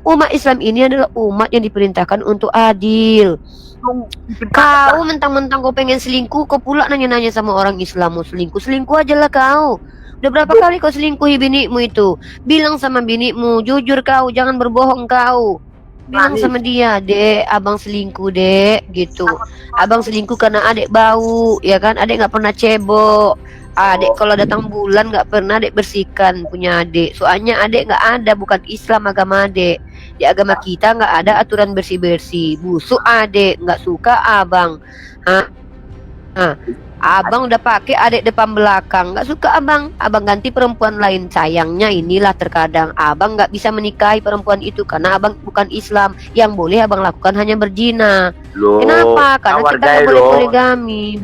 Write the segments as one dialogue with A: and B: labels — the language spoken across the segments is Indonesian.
A: Umat Islam ini adalah umat yang diperintahkan untuk adil. Kau mentang-mentang kau pengen selingkuh, kau pula nanya-nanya sama orang Islam mau selingkuh. Selingkuh aja lah kau. Udah berapa kali kau selingkuhi binimu itu? Bilang sama binimu, jujur kau, jangan berbohong kau. Bilang sama dia, dek, abang selingkuh dek, gitu. Abang selingkuh karena adek bau, ya kan? Adek nggak pernah cebok. Adek kalau datang bulan nggak pernah adek bersihkan punya adek. Soalnya adek nggak ada, bukan Islam agama adek. Di agama kita nggak ada aturan bersih-bersih. Busuk adek, nggak suka abang. Hah? Abang udah pakai adik depan belakang, nggak suka abang ganti perempuan lain. Sayangnya inilah terkadang abang nggak bisa menikahi perempuan itu karena abang bukan Islam. Yang boleh abang lakukan hanya berzina. Kenapa? Karena kita nggak boleh poligami.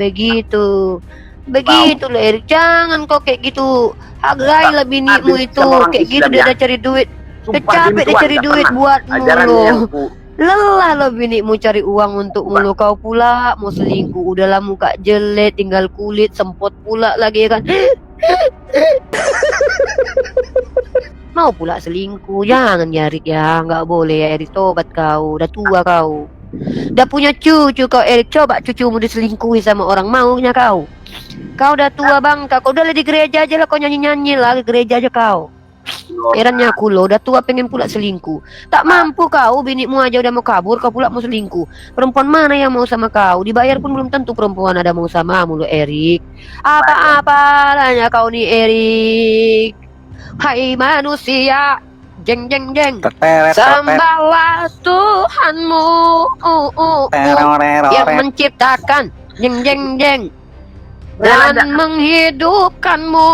A: Begitu loh Erik, jangan kok kayak gitu. Hargailah binimu itu, kayak gitu dia udah cari duit. Capek dia cari duit buatmu loh. Lelah lo binimu cari uang untuk mulu, kau pula mau selingkuh. Udahlah muka jelek, tinggal kulit, sempot pula lagi kan. Mau pula selingkuh, jangan ya Erik ya, nggak boleh ya Erik, tobat kau, udah tua kau. Udah punya cucu kau Erik, coba cucumu diselingkuhi sama orang, maunya kau. Kau udah tua bang, kau udah di gereja aja lah, kau nyanyi-nyanyi lah, gereja aja kau. Herannya aku loh, udah tua pengen pula selingkuh. Tak mampu kau, binimu aja udah mau kabur, kau pula mau selingkuh. Perempuan mana yang mau sama kau? Dibayar pun belum tentu perempuan ada mau samamu lo Erik. Apa-apanya kau nih Erik? Hai manusia, jeng jeng jeng, sembahlah Tuhanmu yang menciptakan, jeng jeng jeng, dan menghidupkanmu.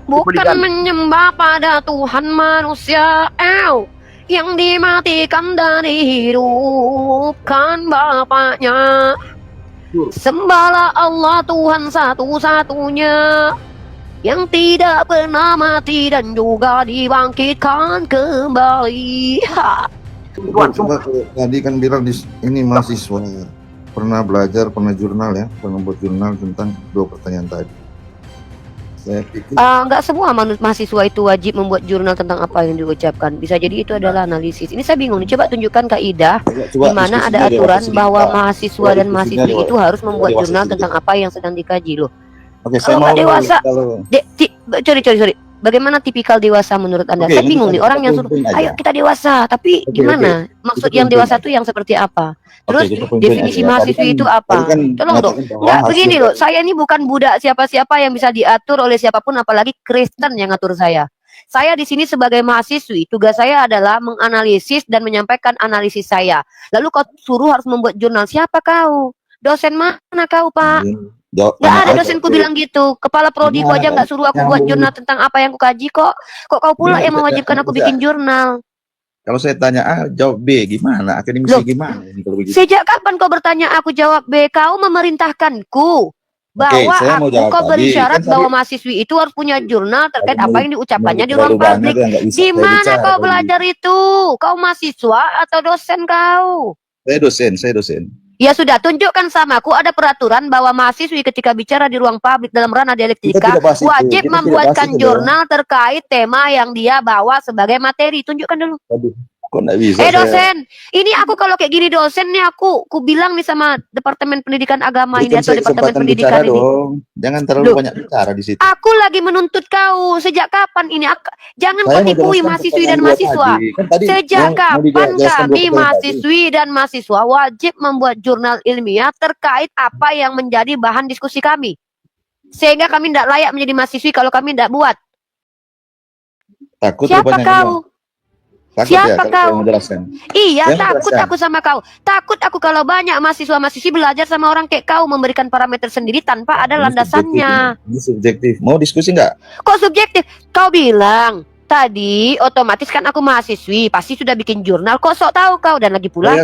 A: Bukan menyembah pada Tuhan manusia yang dimatikan dan dihidupkan Bapaknya. Sembahlah Allah Tuhan satu-satunya yang tidak pernah mati dan juga dibangkitkan kembali.
B: Coba tadi kan bilang ini mahasiswa pernah belajar, pernah jurnal ya, pernah buat jurnal tentang 2 pertanyaan tadi. Saya pikir
A: nggak semua mahasiswa itu wajib membuat jurnal tentang apa yang diucapkan. Bisa jadi itu adalah analisis. Ini saya bingung nih. Coba tunjukkan kaidah di mana ada aturan bahwa mahasiswa dan mahasiswi itu harus membuat jurnal tentang apa yang sedang dikaji loh.
B: Oke,
A: saya mau dewasa. Sorry. Bagaimana tipikal dewasa menurut Anda? Saya bingung nih, orang yang suruh ayo kita dewasa, tapi gimana? Maksud yang dewasa itu yang seperti apa? Terus definisi mahasiswi itu apa? Tolong dong. Nggak begini loh, saya ini bukan budak siapa-siapa yang bisa diatur oleh siapapun, apalagi Kristen yang ngatur saya. Saya di sini sebagai mahasiswi, tugas saya adalah menganalisis dan menyampaikan analisis saya. Lalu kau suruh harus membuat jurnal, siapa kau? Dosen mana kau, Pak? Nggak ada dosenku bilang gitu. Kepala prodi ku aja nggak suruh aku buat jurnal tentang apa yang ku kaji kok. Kok kau pula yang mewajibkan aku bikin jurnal?
B: Kalau saya tanya A, jawab B, gimana? Akademisi gimana?
A: Sejak kapan kau bertanya aku jawab B? Kau memerintahkanku bahwa kau berisyarat bahwa mahasiswi itu harus punya jurnal terkait apa yang diucapkannya di ruang publik. Di mana kau belajar itu? Kau mahasiswa atau dosen kau?
B: Saya dosen.
A: Ya sudah, tunjukkan sama aku ada peraturan bahwa mahasiswi ketika bicara di ruang publik dalam ranah dialektika wajib membuatkan jurnal terkait tema yang dia bawa sebagai materi. Tunjukkan dulu.
B: Kok nggak bisa?
A: Dosen, ini aku kalau kayak gini dosen nih aku bilang nih sama Departemen Pendidikan Agama ini atau Departemen Pendidikan ini.
B: Jangan terlalu banyak bicara di situ.
A: Aku lagi menuntut kau. Sejak kapan ini? Jangan kau tipui mahasiswi dan mahasiswa. Sejak kapan kami mahasiswi dan mahasiswa wajib membuat jurnal ilmiah terkait apa yang menjadi bahan diskusi kami? Sehingga kami tidak layak menjadi mahasiswi kalau kami tidak buat.
B: Takut
A: siapa kau? Siapa kau? Iya, takut aku sama kau. Takut aku kalau banyak mahasiswa-mahasiswi belajar sama orang kayak kau memberikan parameter sendiri tanpa ada landasannya.
B: Ini subjektif. Mau diskusi nggak?
A: Kok subjektif? Kau bilang tadi otomatis kan aku mahasiswi, pasti sudah bikin jurnal. Kok sok tahu kau? Dan lagi pula,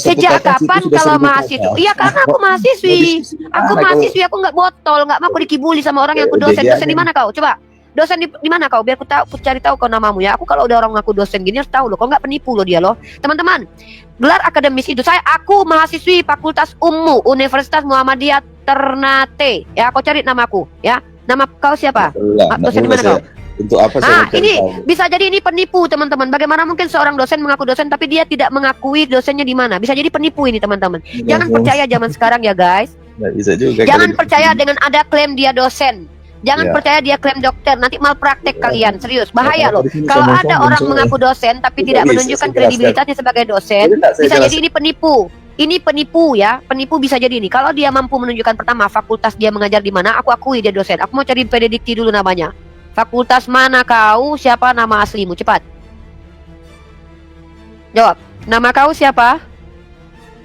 A: sejak kapan kalau mahasiswa? Iya, karena aku mahasiswi. Aku mahasiswi, aku nggak botol, nggak mau aku dikibuli sama orang yang aku dosen. Dosen di mana kau? Coba. Dosen di mana kau? Biar aku cari tahu kau namamu ya. Aku kalau udah orang ngaku dosen gini harus tahu loh. Kau nggak penipu loh dia loh. Teman-teman, gelar akademis itu aku mahasiswi Fakultas Ummu Universitas Muhammadiyah Ternate. Ya, kau cari namaku ya. Nama kau siapa? Dosen di mana kau?
B: Untuk apa saya
A: Ah,
B: mencari
A: ini
B: tahu?
A: bisa jadi ini penipu, teman-teman. Bagaimana mungkin seorang dosen mengaku dosen tapi dia tidak mengakui dosennya di mana? Bisa jadi penipu ini, teman-teman. Jangan percaya zaman sekarang ya, guys.
B: Nggak bisa juga.
A: Jangan
B: kalau
A: percaya dengan ada klaim dia dosen. Jangan
B: Ya.
A: percaya dia klaim dokter. Nanti malpraktek kalian, serius. Bahaya loh.
B: Di sini
A: Kalau
B: sombong-sombong
A: ada orang
B: saya.
A: mengaku dosen tapi
B: Tidak
A: tidak
B: bisa
A: menunjukkan
B: saya jelaskan.
A: kredibilitasnya sebagai dosen,
B: Boleh nggak saya
A: bisa jadi
B: jelaskan?
A: ini penipu. Ini penipu ya, penipu bisa jadi ini. Kalau dia mampu menunjukkan pertama fakultas dia mengajar di mana, aku akui dia dosen. Aku mau cari predikti dulu namanya. Fakultas mana kau? Siapa nama aslimu? Cepat. Jawab. Nama kau siapa?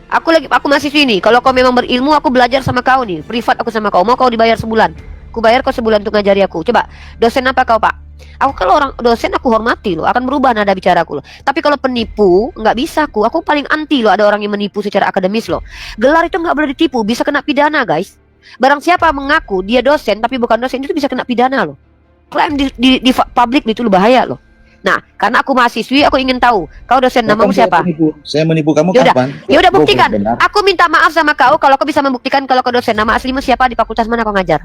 A: Aku masih sini. Kalau kau memang berilmu, aku belajar sama kau nih. Privat aku sama kau. Mau kau dibayar sebulan? Aku bayar kau sebulan untuk ngajari aku. Coba. Dosen apa kau, Pak? Aku kalau orang dosen aku hormati loh. Akan berubah nada bicaraku loh. Tapi kalau penipu nggak bisa aku. Aku paling anti loh ada orang yang menipu secara akademis loh. Gelar itu nggak boleh ditipu. Bisa kena pidana, guys. Barang siapa mengaku dia dosen tapi bukan dosen itu bisa kena pidana loh. Klaim di publik itu loh, bahaya loh. Nah, karena aku mahasiswi, aku ingin tahu kau dosen namamu siapa?
B: Saya menipu kamu
A: Yaudah,
B: kapan?
A: yaudah buktikan.
B: Benar.
A: Aku minta maaf sama kau kalau kau bisa membuktikan kalau kau dosen. Nama aslimu siapa, di fakultas mana kau ngajar?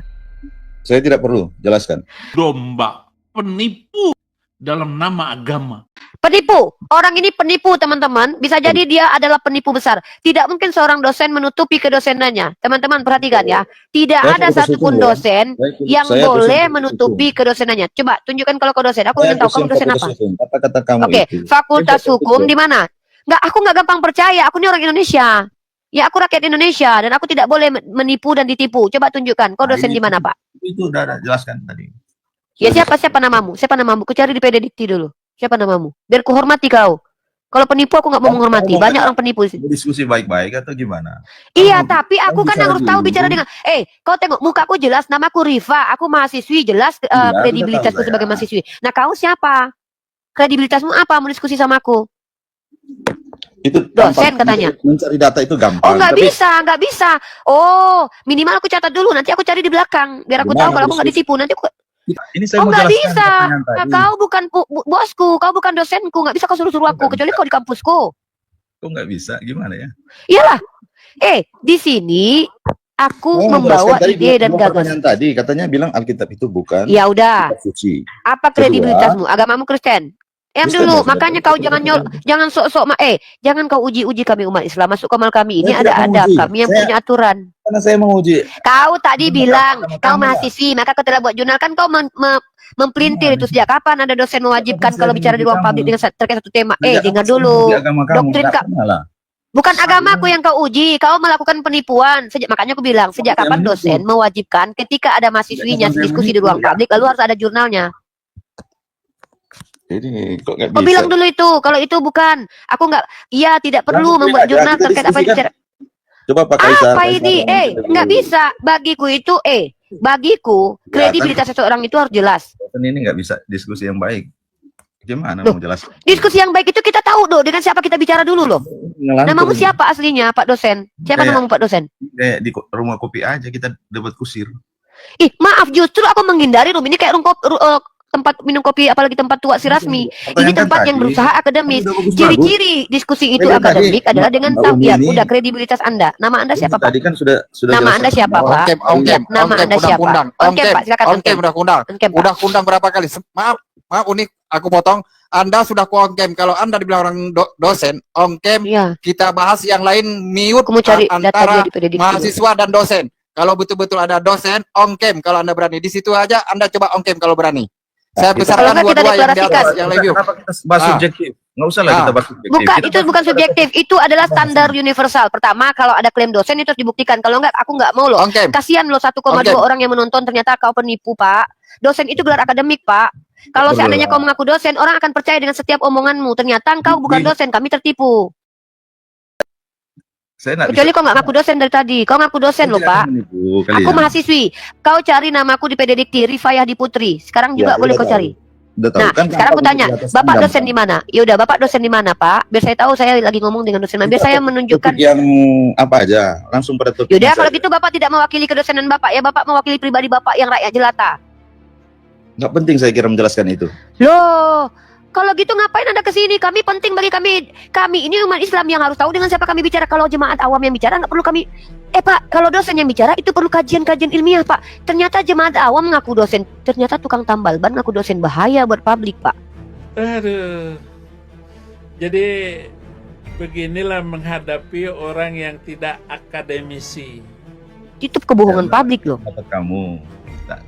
B: Saya tidak perlu jelaskan.
C: Domba penipu dalam nama agama.
A: Penipu. Orang ini penipu, teman-teman. Bisa jadi dia adalah penipu besar. Tidak mungkin seorang dosen menutupi kedosenannya. Teman-teman perhatikan ya. Tidak
B: Saya
A: ada
B: fakultas
A: satupun
B: hukum, ya.
A: dosen yang
B: Saya
A: boleh
B: dosen
A: menutupi kedosenannya. Coba tunjukkan kalau kau dosen. Aku
B: Saya
A: ingin tahu kamu dosen
B: fakultas
A: apa.
B: hukum. Kata-kata kamu
A: Oke,
B: itu.
A: fakultas
B: Saya
A: hukum
B: fakultas
A: di mana? Aku nggak gampang percaya. Aku ini orang Indonesia. Ya, aku rakyat Indonesia dan aku tidak boleh menipu dan ditipu. Coba tunjukkan. Kau
B: Nah,
A: dosen
B: ini-
A: di mana, Pak?
B: Itu udah ada jelaskan tadi.
A: Ya, siapa namamu? Siapa namamu? Ku cari di PD Dikti dulu. Siapa namamu? Biar ku hormati kau. Kalau penipu aku nggak mau
B: Kamu
A: menghormati.
B: mau
A: Banyak
B: kata-
A: orang penipu.
B: Diskusi baik-baik atau gimana?
A: Iya,
B: Kamu-
A: tapi aku
B: kamu
A: kan yang
B: bicara
A: harus tahu
B: dulu.
A: bicara dengan. Kau tengok mukaku jelas, namaku Rifa. Aku mahasiswi jelas
B: Iya,
A: kredibilitasku
B: sudah tahu
A: sebagai
B: saya.
A: mahasiswi. Nah, kau siapa? Kredibilitasmu apa? Mau diskusi sama aku?
B: Itu
A: Dosen
B: gampang.
A: katanya.
B: Mencari data itu gampang.
A: Oh, nggak
B: Tapi
A: nggak bisa. Oh, minimal aku catat dulu. Nanti aku cari di belakang. Biar aku
B: Gimana
A: tahu kalau aku nggak
B: diskusi?
A: ditipu. Nanti aku.
B: ini saya
A: Oh,
B: mau
A: nggak
B: jelaskan
A: bisa.
B: pertanyaan
A: Nah,
B: tadi.
A: kau bukan bosku. Kau bukan dosenku. Nggak bisa kau suruh-suruh aku.
B: Nggak
A: Kecuali
B: bisa.
A: kau di kampusku.
B: Kok nggak bisa? Gimana ya?
A: Iyalah. Di sini aku
B: Oh,
A: membawa
B: jelaskan tadi
A: ide dan
B: dua
A: gagasan.
B: pertanyaan tadi. Katanya bilang Alkitab itu bukan
A: Ya udah.
B: kitab suci.
A: Apa kredibilitasmu? Agamamu Kristen?
B: Kristen
A: Dulu,
B: ya,
A: makanya
B: sudah.
A: kau jangan sok-sok jangan kau uji-uji kami umat Islam. Masuk kamal kami ini
B: Saya
A: ada
B: tidak
A: adab,
B: menguji.
A: kami yang
B: Saya-
A: punya aturan.
B: Karena saya mau uji.
A: Kau tadi
B: Sama-
A: bilang
B: sama
A: kau
B: kamu,
A: mahasiswi, maka kau telah buat jurnal, kan kau mempelintir itu sejak kapan ada dosen mewajibkan
B: Saya
A: kalau bicara di ruang
B: menguji
A: publik
B: kamu.
A: dengan terkait satu tema.
B: Sejak
A: Dengar
B: kapan saya
A: dulu.
B: menguji agama kamu?
A: Doktrin
B: Nggak
A: kau
B: pernah lah.
A: bukan agamaku yang kau uji, kau melakukan penipuan. Makanya aku bilang, sejak
B: Saya
A: kapan
B: menipu.
A: dosen mewajibkan ketika ada mahasiswinya
B: Sejak kapan saya
A: diskusi di
B: menipu,
A: ruang
B: ya?
A: publik lalu harus ada jurnalnya.
B: Ini kok nggak
A: Kau
B: bisa?
A: bilang dulu itu, kalau itu bukan. Aku nggak, iya tidak perlu
B: Langsung
A: membuat
B: aja,
A: jurnal
B: kita
A: terkait apa yang
B: diskusikan.
A: bicara.
B: Coba Pak Kaisar.
A: Apa
B: Kaisar
A: ini?
B: yang
A: Nggak bisa. Bagiku itu, bagiku
B: Ya,
A: kredibilitas seseorang itu harus jelas.
B: Ini nggak bisa diskusi yang baik. Gimana
A: Loh,
B: mau jelas?
A: Diskusi yang baik itu kita tahu loh dengan siapa kita bicara dulu loh. Namamu siapa aslinya, Pak dosen? Siapa
B: Kayak-
A: namamu, Pak dosen?
B: Kayak di rumah kopi aja kita debat kusir.
A: Maaf, justru aku menghindari room ini kayak tempat minum kopi, apalagi tempat tua si Rasmi. Ini tempat yang berusaha akademis. Ciri-ciri diskusi itu
B: Tadi-
A: akademik
B: tadi,
A: adalah dengan
B: Mbak Umi
A: ya,
B: ini-
A: udah kredibilitas Anda. Nama Anda siapa, Pak?
B: Tadi kan sudah
A: Nama
B: jelas.
A: Anda siapa,
B: Oh,
A: Pak?
D: On cam,
A: Nama Anda siapa?
D: undang-undang.
A: On cam, Pak, silakan on cam.
D: udah undang.
A: On cam, Pak.
D: Udah undang berapa kali? Maaf unik, aku potong. Anda sudah ku on cam. Kalau Anda dibilang orang dosen, on cam,
A: Iya,
D: kita bahas yang lain mute
A: aku mau cari data dia
D: antara
A: di PDDikti.
D: mahasiswa dan dosen. Kalau betul-betul ada dosen, on cam kalau Anda berani. Di situ aja Anda coba on cam kalau berani. Saya
B: Kita-
D: besarkan
A: Kalau nggak kita
D: dua-dua yang di
A: deklarasikan.
D: atas, yang review.
B: Kenapa kita bahas
D: Ah.
B: subjektif? Nggak usah lah
D: Ah.
B: kita bahas subjektif.
A: Bukan,
B: Kita
A: itu
B: bahas
A: bukan subjektif. Itu adalah standar universal. Pertama, kalau ada klaim dosen itu harus dibuktikan. Kalau enggak, aku nggak mau loh.
D: On cam.
A: Kasihan loh 1,2
D: Oke.
A: orang yang menonton ternyata kau penipu, Pak. Dosen itu gelar akademik, Pak. Kalau
B: Betul.
A: seandainya kau mengaku dosen, orang akan percaya dengan setiap omonganmu. Ternyata engkau bukan dosen, kami tertipu.
B: Saya nggak
A: Kecuali kau nggak ngaku dosen dari tadi. Kau ngaku dosen loh, Pak. Aku mahasiswi. Kau cari namaku di PD Dikti, Rifayah di Putri. Sekarang juga
B: Ya,
A: boleh
B: udah
A: kau
B: tahu.
A: cari.
B: Udah tahu.
A: Nah,
B: Kan
A: sekarang aku
B: gampang
A: tanya,
B: untuk di atas
A: Bapak
B: kan
A: dosen di mana? Ya udah, Bapak dosen di mana, Pak? Biar saya tahu saya lagi ngomong dengan dosen. Biar saya menunjukkan.
B: Topik yang apa aja, langsung pada topik.
A: Yaudah, kalau gitu Bapak tidak mewakili kedosenan Bapak ya, Bapak mewakili pribadi Bapak yang rakyat jelata.
B: Nggak penting saya kira menjelaskan itu.
A: Loh, kalau gitu ngapain Anda kesini? Kami penting bagi kami. Kami ini umat Islam yang harus tahu dengan siapa kami bicara. Kalau jemaat awam yang bicara nggak perlu kami Pak, kalau dosen yang bicara itu perlu kajian-kajian ilmiah, Pak. Ternyata jemaat awam mengaku dosen, ternyata tukang tambal ban ngaku dosen, bahaya buat publik, Pak.
C: Aduh. Jadi beginilah menghadapi orang yang tidak akademisi.
A: Itu kebohongan publik loh.
E: Pendapat kamu,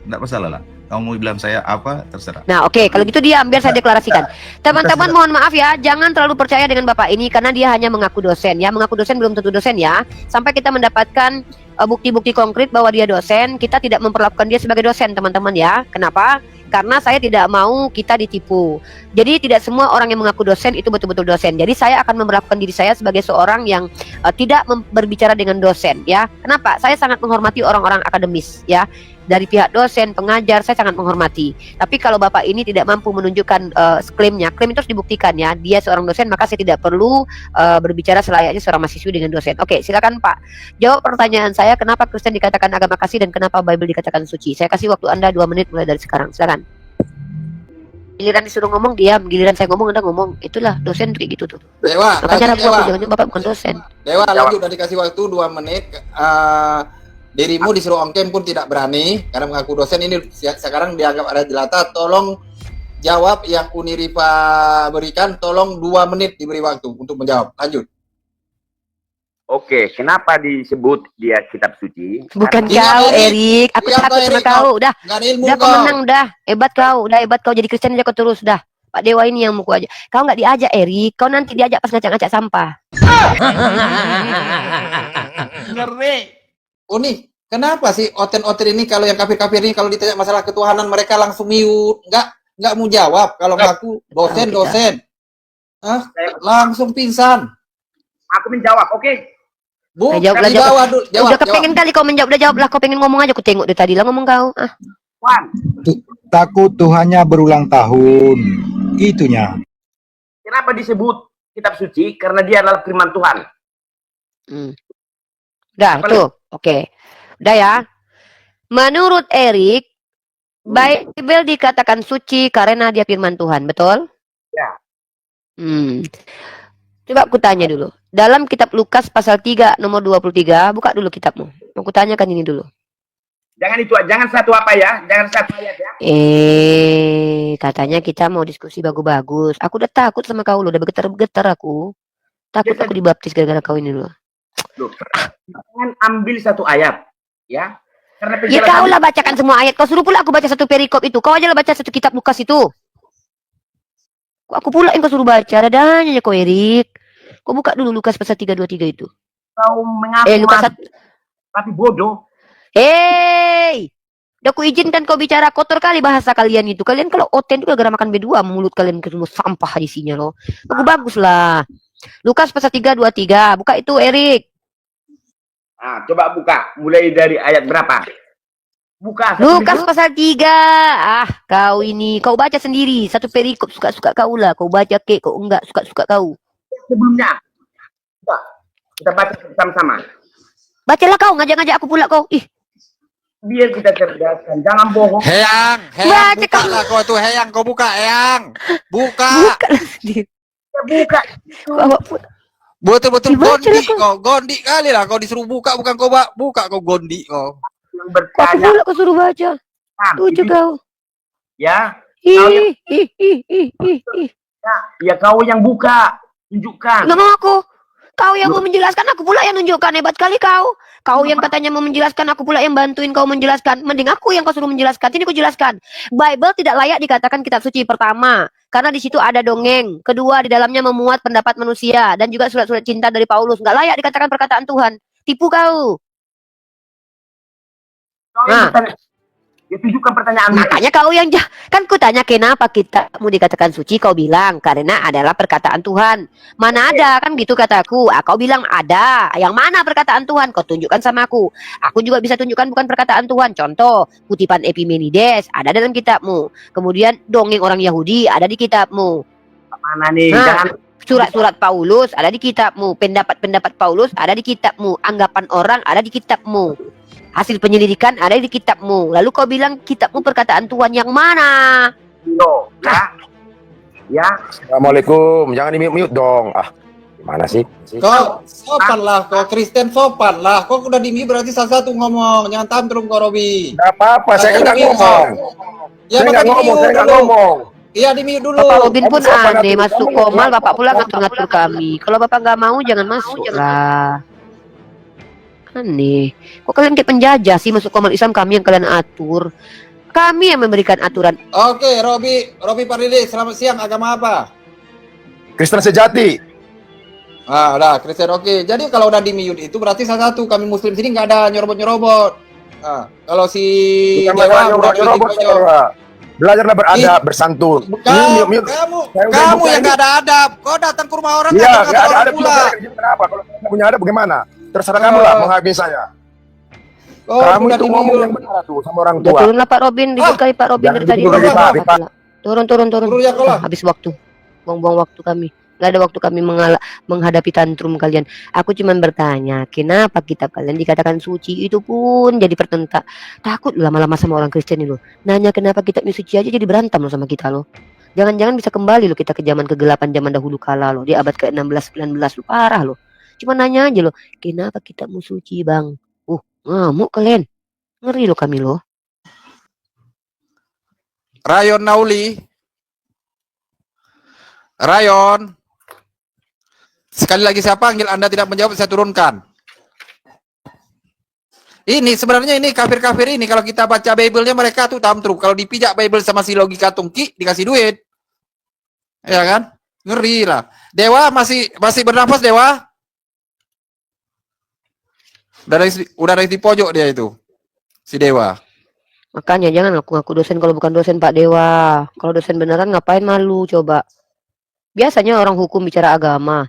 E: tidak masalah lah. Kamu mau bilang saya apa, terserah.
A: Nah, oke, kalau gitu diam, biar saya deklarasikan. Teman-teman mohon maaf ya, jangan terlalu percaya dengan Bapak ini karena dia hanya mengaku dosen ya. Mengaku dosen belum tentu dosen ya. Sampai kita mendapatkan bukti-bukti konkret bahwa dia dosen, kita tidak memperlakukan dia sebagai dosen, teman-teman ya. Kenapa? Karena saya tidak mau kita ditipu. Jadi tidak semua orang yang mengaku dosen itu betul-betul dosen. Jadi saya akan memperlakukan diri saya sebagai seorang yang tidak berbicara dengan dosen ya. Kenapa? Saya sangat menghormati orang-orang akademis ya. Dari pihak dosen, pengajar, saya sangat menghormati. Tapi kalau Bapak ini tidak mampu menunjukkan klaimnya, klaim itu harus dibuktikan ya. Dia seorang dosen, maka saya tidak perlu berbicara selayaknya seorang mahasiswi dengan dosen. Oke, silakan Pak. Jawab pertanyaan saya, kenapa Kristen dikatakan agama kasih dan kenapa Bible dikatakan suci? Saya kasih waktu Anda 2 menit mulai dari sekarang. Silakan. Giliran disuruh ngomong, diam. Giliran saya ngomong, Anda ngomong. Itulah dosen kayak gitu tuh.
D: Dewa,
A: Makanya
D: lanjut,
A: aku
D: Dewa.
A: jangan Bapak bukan dosen.
D: Dewa, lanjut, udah dikasih waktu 2 menit. Dirimu disuruh ongkem pun tidak berani karena mengaku dosen. Ini sekarang dianggap ada jelata. Tolong jawab yang Uniripa berikan. Tolong 2 menit diberi waktu untuk menjawab. Lanjut.
F: Oke, kenapa disebut dia kitab suci?
A: Bukan
D: Diam,
A: kau,
D: Erik.
A: Erik. Aku
D: Diam,
A: takut sama
D: Erik,
A: kau. Udah,
D: Nggak ada ilmu
A: udah kau
D: kau.
A: menang, udah. Hebat kau. Jadi Kristen aja kau terus, dah. Pak Dewa ini yang muku aja. Kau nggak diajak, Erik. Kau nanti diajak pas ngacak-ngacak sampah.
C: Ngeri.
D: Uni, kenapa sih oten-oten ini kalau yang kafir-kafir ini kalau ditanya masalah ketuhanan mereka langsung mute, nggak mau jawab kalau ngaku dosen. Hah? Langsung pingsan.
F: Aku menjawab, oke?
D: Bu,
A: Jawab lah,
D: di bawah dulu, jawab.
A: Udah kepengen kali kau menjawab, udah jawab lah. Kau pengen ngomong aja, aku tengok dari tadi lah ngomong kau. Ah.
F: Wan,
G: Takut Tuhannya berulang tahun. Itunya.
F: kenapa disebut kitab suci? Karena dia adalah firman Tuhan.
A: Udah,
F: Apa
A: itu. Oke. Udah ya. Menurut Erik, Bible dikatakan suci karena dia firman Tuhan, betul?
F: Ya.
A: Coba aku tanya dulu. Dalam kitab Lukas pasal 3 nomor 23, buka dulu kitabmu. Aku tanyakan ini dulu.
F: Jangan satu apa ya? Jangan satu ayat ya.
A: Katanya kita mau diskusi bagus-bagus. Aku udah takut sama kau loh, udah bergetar-getar aku. Takut aku dibaptis gara-gara kau ini loh.
F: Loh, jangan ambil satu ayat, ya. Karena
A: Ya kau lah bacakan semua ayat. Kau suruh pula aku baca satu perikop itu. Kau aja lah baca satu kitab Lukas itu. Kok aku pula yang kau suruh baca? Dadanya kau, Erik. Kau buka dulu Lukas pasal 323 itu.
F: kau mengaku
A: Lukas
F: tapi bodoh.
A: Hei, udah aku izinkan kau bicara, kotor kali bahasa kalian itu. Kalian kalau oten itu gara-gara makan B2, mulut kalian ke semua sampah isinya loh. Bagus lah. Lukas pasal 323, buka itu Erik.
F: Nah, coba buka. Mulai dari ayat berapa? Buka.
A: Lukas pasal 3. Ah, kau ini, kau baca sendiri. Satu perikop suka-suka kau lah. Kau baca kek, kau enggak suka-suka kau.
F: Sebelumnya. Coba. Kita baca sama-sama.
A: Bacalah kau, ngajak-ngajak aku pula kau. Ih,
F: Biar kita cerdaskan. Jangan bohong.
D: Heyang,
A: Baca
D: buka lah kau tuh Heyang, kau buka Heyang. Buka.
A: buka lah sendiri.
F: Buka.
A: Bawa pula.
D: Betul-betul
A: Dibaca
D: gondi
A: lah kau.
D: kau, gondi kali lah kau disuruh buka bukan kau buka kau gondi kau.
F: Yang
A: Kau aku
F: bertanya.
A: pula kau suruh baca. Tujuh kau.
F: Ya.
A: Ih.
F: Ya kau yang buka. Tunjukkan.
A: Nggak mau aku. Kau yang mau menjelaskan, aku pula yang nunjukkan. Hebat kali kau. Kau yang katanya mau menjelaskan, aku pula yang bantuin kau menjelaskan. Mending aku yang kau suruh menjelaskan. Sini aku jelaskan. Bible tidak layak dikatakan kitab suci. Pertama, karena di situ ada dongeng. Kedua, di dalamnya memuat pendapat manusia dan juga surat-surat cinta dari Paulus. Nggak layak dikatakan perkataan Tuhan. Tipu kau.
F: Kau yang bertanya. Ya tunjukkan pertanyaanmu.
A: Makanya kau yang kan ku tanya kenapa kita mau dikatakan suci, kau bilang karena adalah perkataan Tuhan. Mana ada kan gitu kataku. Kau bilang ada. Yang mana perkataan Tuhan? Kau tunjukkan sama aku. Aku juga bisa tunjukkan bukan perkataan Tuhan. Contoh, kutipan Epimenides ada dalam kitabmu. Kemudian dongeng orang Yahudi ada di kitabmu.
F: Mana nih?
A: Nah,
F: Jangan.
A: surat-surat Paulus ada di kitabmu. Pendapat-pendapat Paulus ada di kitabmu. Anggapan orang ada di kitabmu. Hasil penyelidikan ada di kitabmu. Lalu kau bilang kitabmu perkataan Tuhan yang mana?
F: Ya. Ya.
H: Assalamualaikum, jangan di mute dong.
F: Mana sih?
D: Kau sopan lah, kau Kristen sopan lah. Kau udah di mute berarti salah satu ngomong. Jangan tantrum kau Robi.
F: Nggak apa-apa, saya
D: Udah
F: nggak
D: di mute,
F: ngomong.
D: Ya
F: Saya
D: maka
F: nggak
D: di
F: ngomong,
D: mute
F: saya nggak
D: dulu.
F: ngomong.
D: Iya di mute dulu.
A: Bapak Robin pun
F: Kamu siapa
A: aneh
F: ngatur?
A: masuk
F: Kamu
A: komal,
F: ngatur.
A: bapak pula ngatur-ngatur kami. Kalau bapak nggak mau jangan masuk lah. Aneh. Kok kalian kayak penjajah sih masuk komal Islam, kami yang kalian atur. Kami yang memberikan aturan.
D: Oke, Robi Pardede, selamat siang. Agama apa?
F: Kristen sejati.
D: Ah, udah Kristen. Oke. Jadi kalau udah di mute itu berarti salah satu kami Muslim sini nggak ada nyerobot-nyerobot. Ah, kalau si
F: Bukan
D: Dewa
F: masalah
D: udah di
F: nyerobot,
D: pojok.
F: saudara. Belajarlah beradab, bersantun. Saya udah
D: Kamu
F: buka
D: yang
F: ini.
D: nggak ada adab. Kau datang ke rumah orang
F: Iya,
D: ngatur
F: nggak ada
D: orang
F: adab
D: pula.
F: juga. Kenapa? Kalau saya punya adab bagaimana? Terserah kamu lah menghakimi saya.
D: Oh,
F: Kamu
D: udah
F: itu
D: di
F: ngomong
D: mute.
F: yang benar tuh sama orang
A: Udah
F: tua.
A: turunlah Pak Robin, ribut kali Pak Robin
F: jangan
A: dari tadi.
F: gitu,
D: Rifa.
A: Turun.
D: Turun ya, kau lah.
A: Habis waktu. Buang-buang waktu kami. Gak ada waktu kami menghadapi tantrum kalian. Aku cuma bertanya, kenapa kitab kalian dikatakan suci? Itu pun jadi pertentang. Takut lama-lama sama orang Kristen itu. Nanya kenapa kitabnya suci aja jadi berantem loh sama kita loh. Jangan-jangan bisa kembali loh kita ke zaman kegelapan zaman dahulu kala loh. Di abad ke-16, 19 loh. Parah loh. Cuma nanya aja loh, kenapa kitabmu suci bang? Ngamuk kalian. Ngeri loh kami loh.
D: Rayon Nauli. Rayon. Sekali lagi saya panggil, Anda tidak menjawab, saya turunkan. Ini sebenarnya ini kafir-kafir ini kalau kita baca Bible-nya mereka tuh tantrum. Kalau dipijak Bible sama si logika tungki dikasih duit. Ya kan? Ngeri lah. Dewa masih bernafas Dewa? Udah dari di pojok dia itu. Si Dewa.
A: Makanya jangan ngaku-ngaku dosen kalau bukan dosen Pak Dewa. Kalau dosen beneran ngapain malu coba. Biasanya orang hukum bicara agama.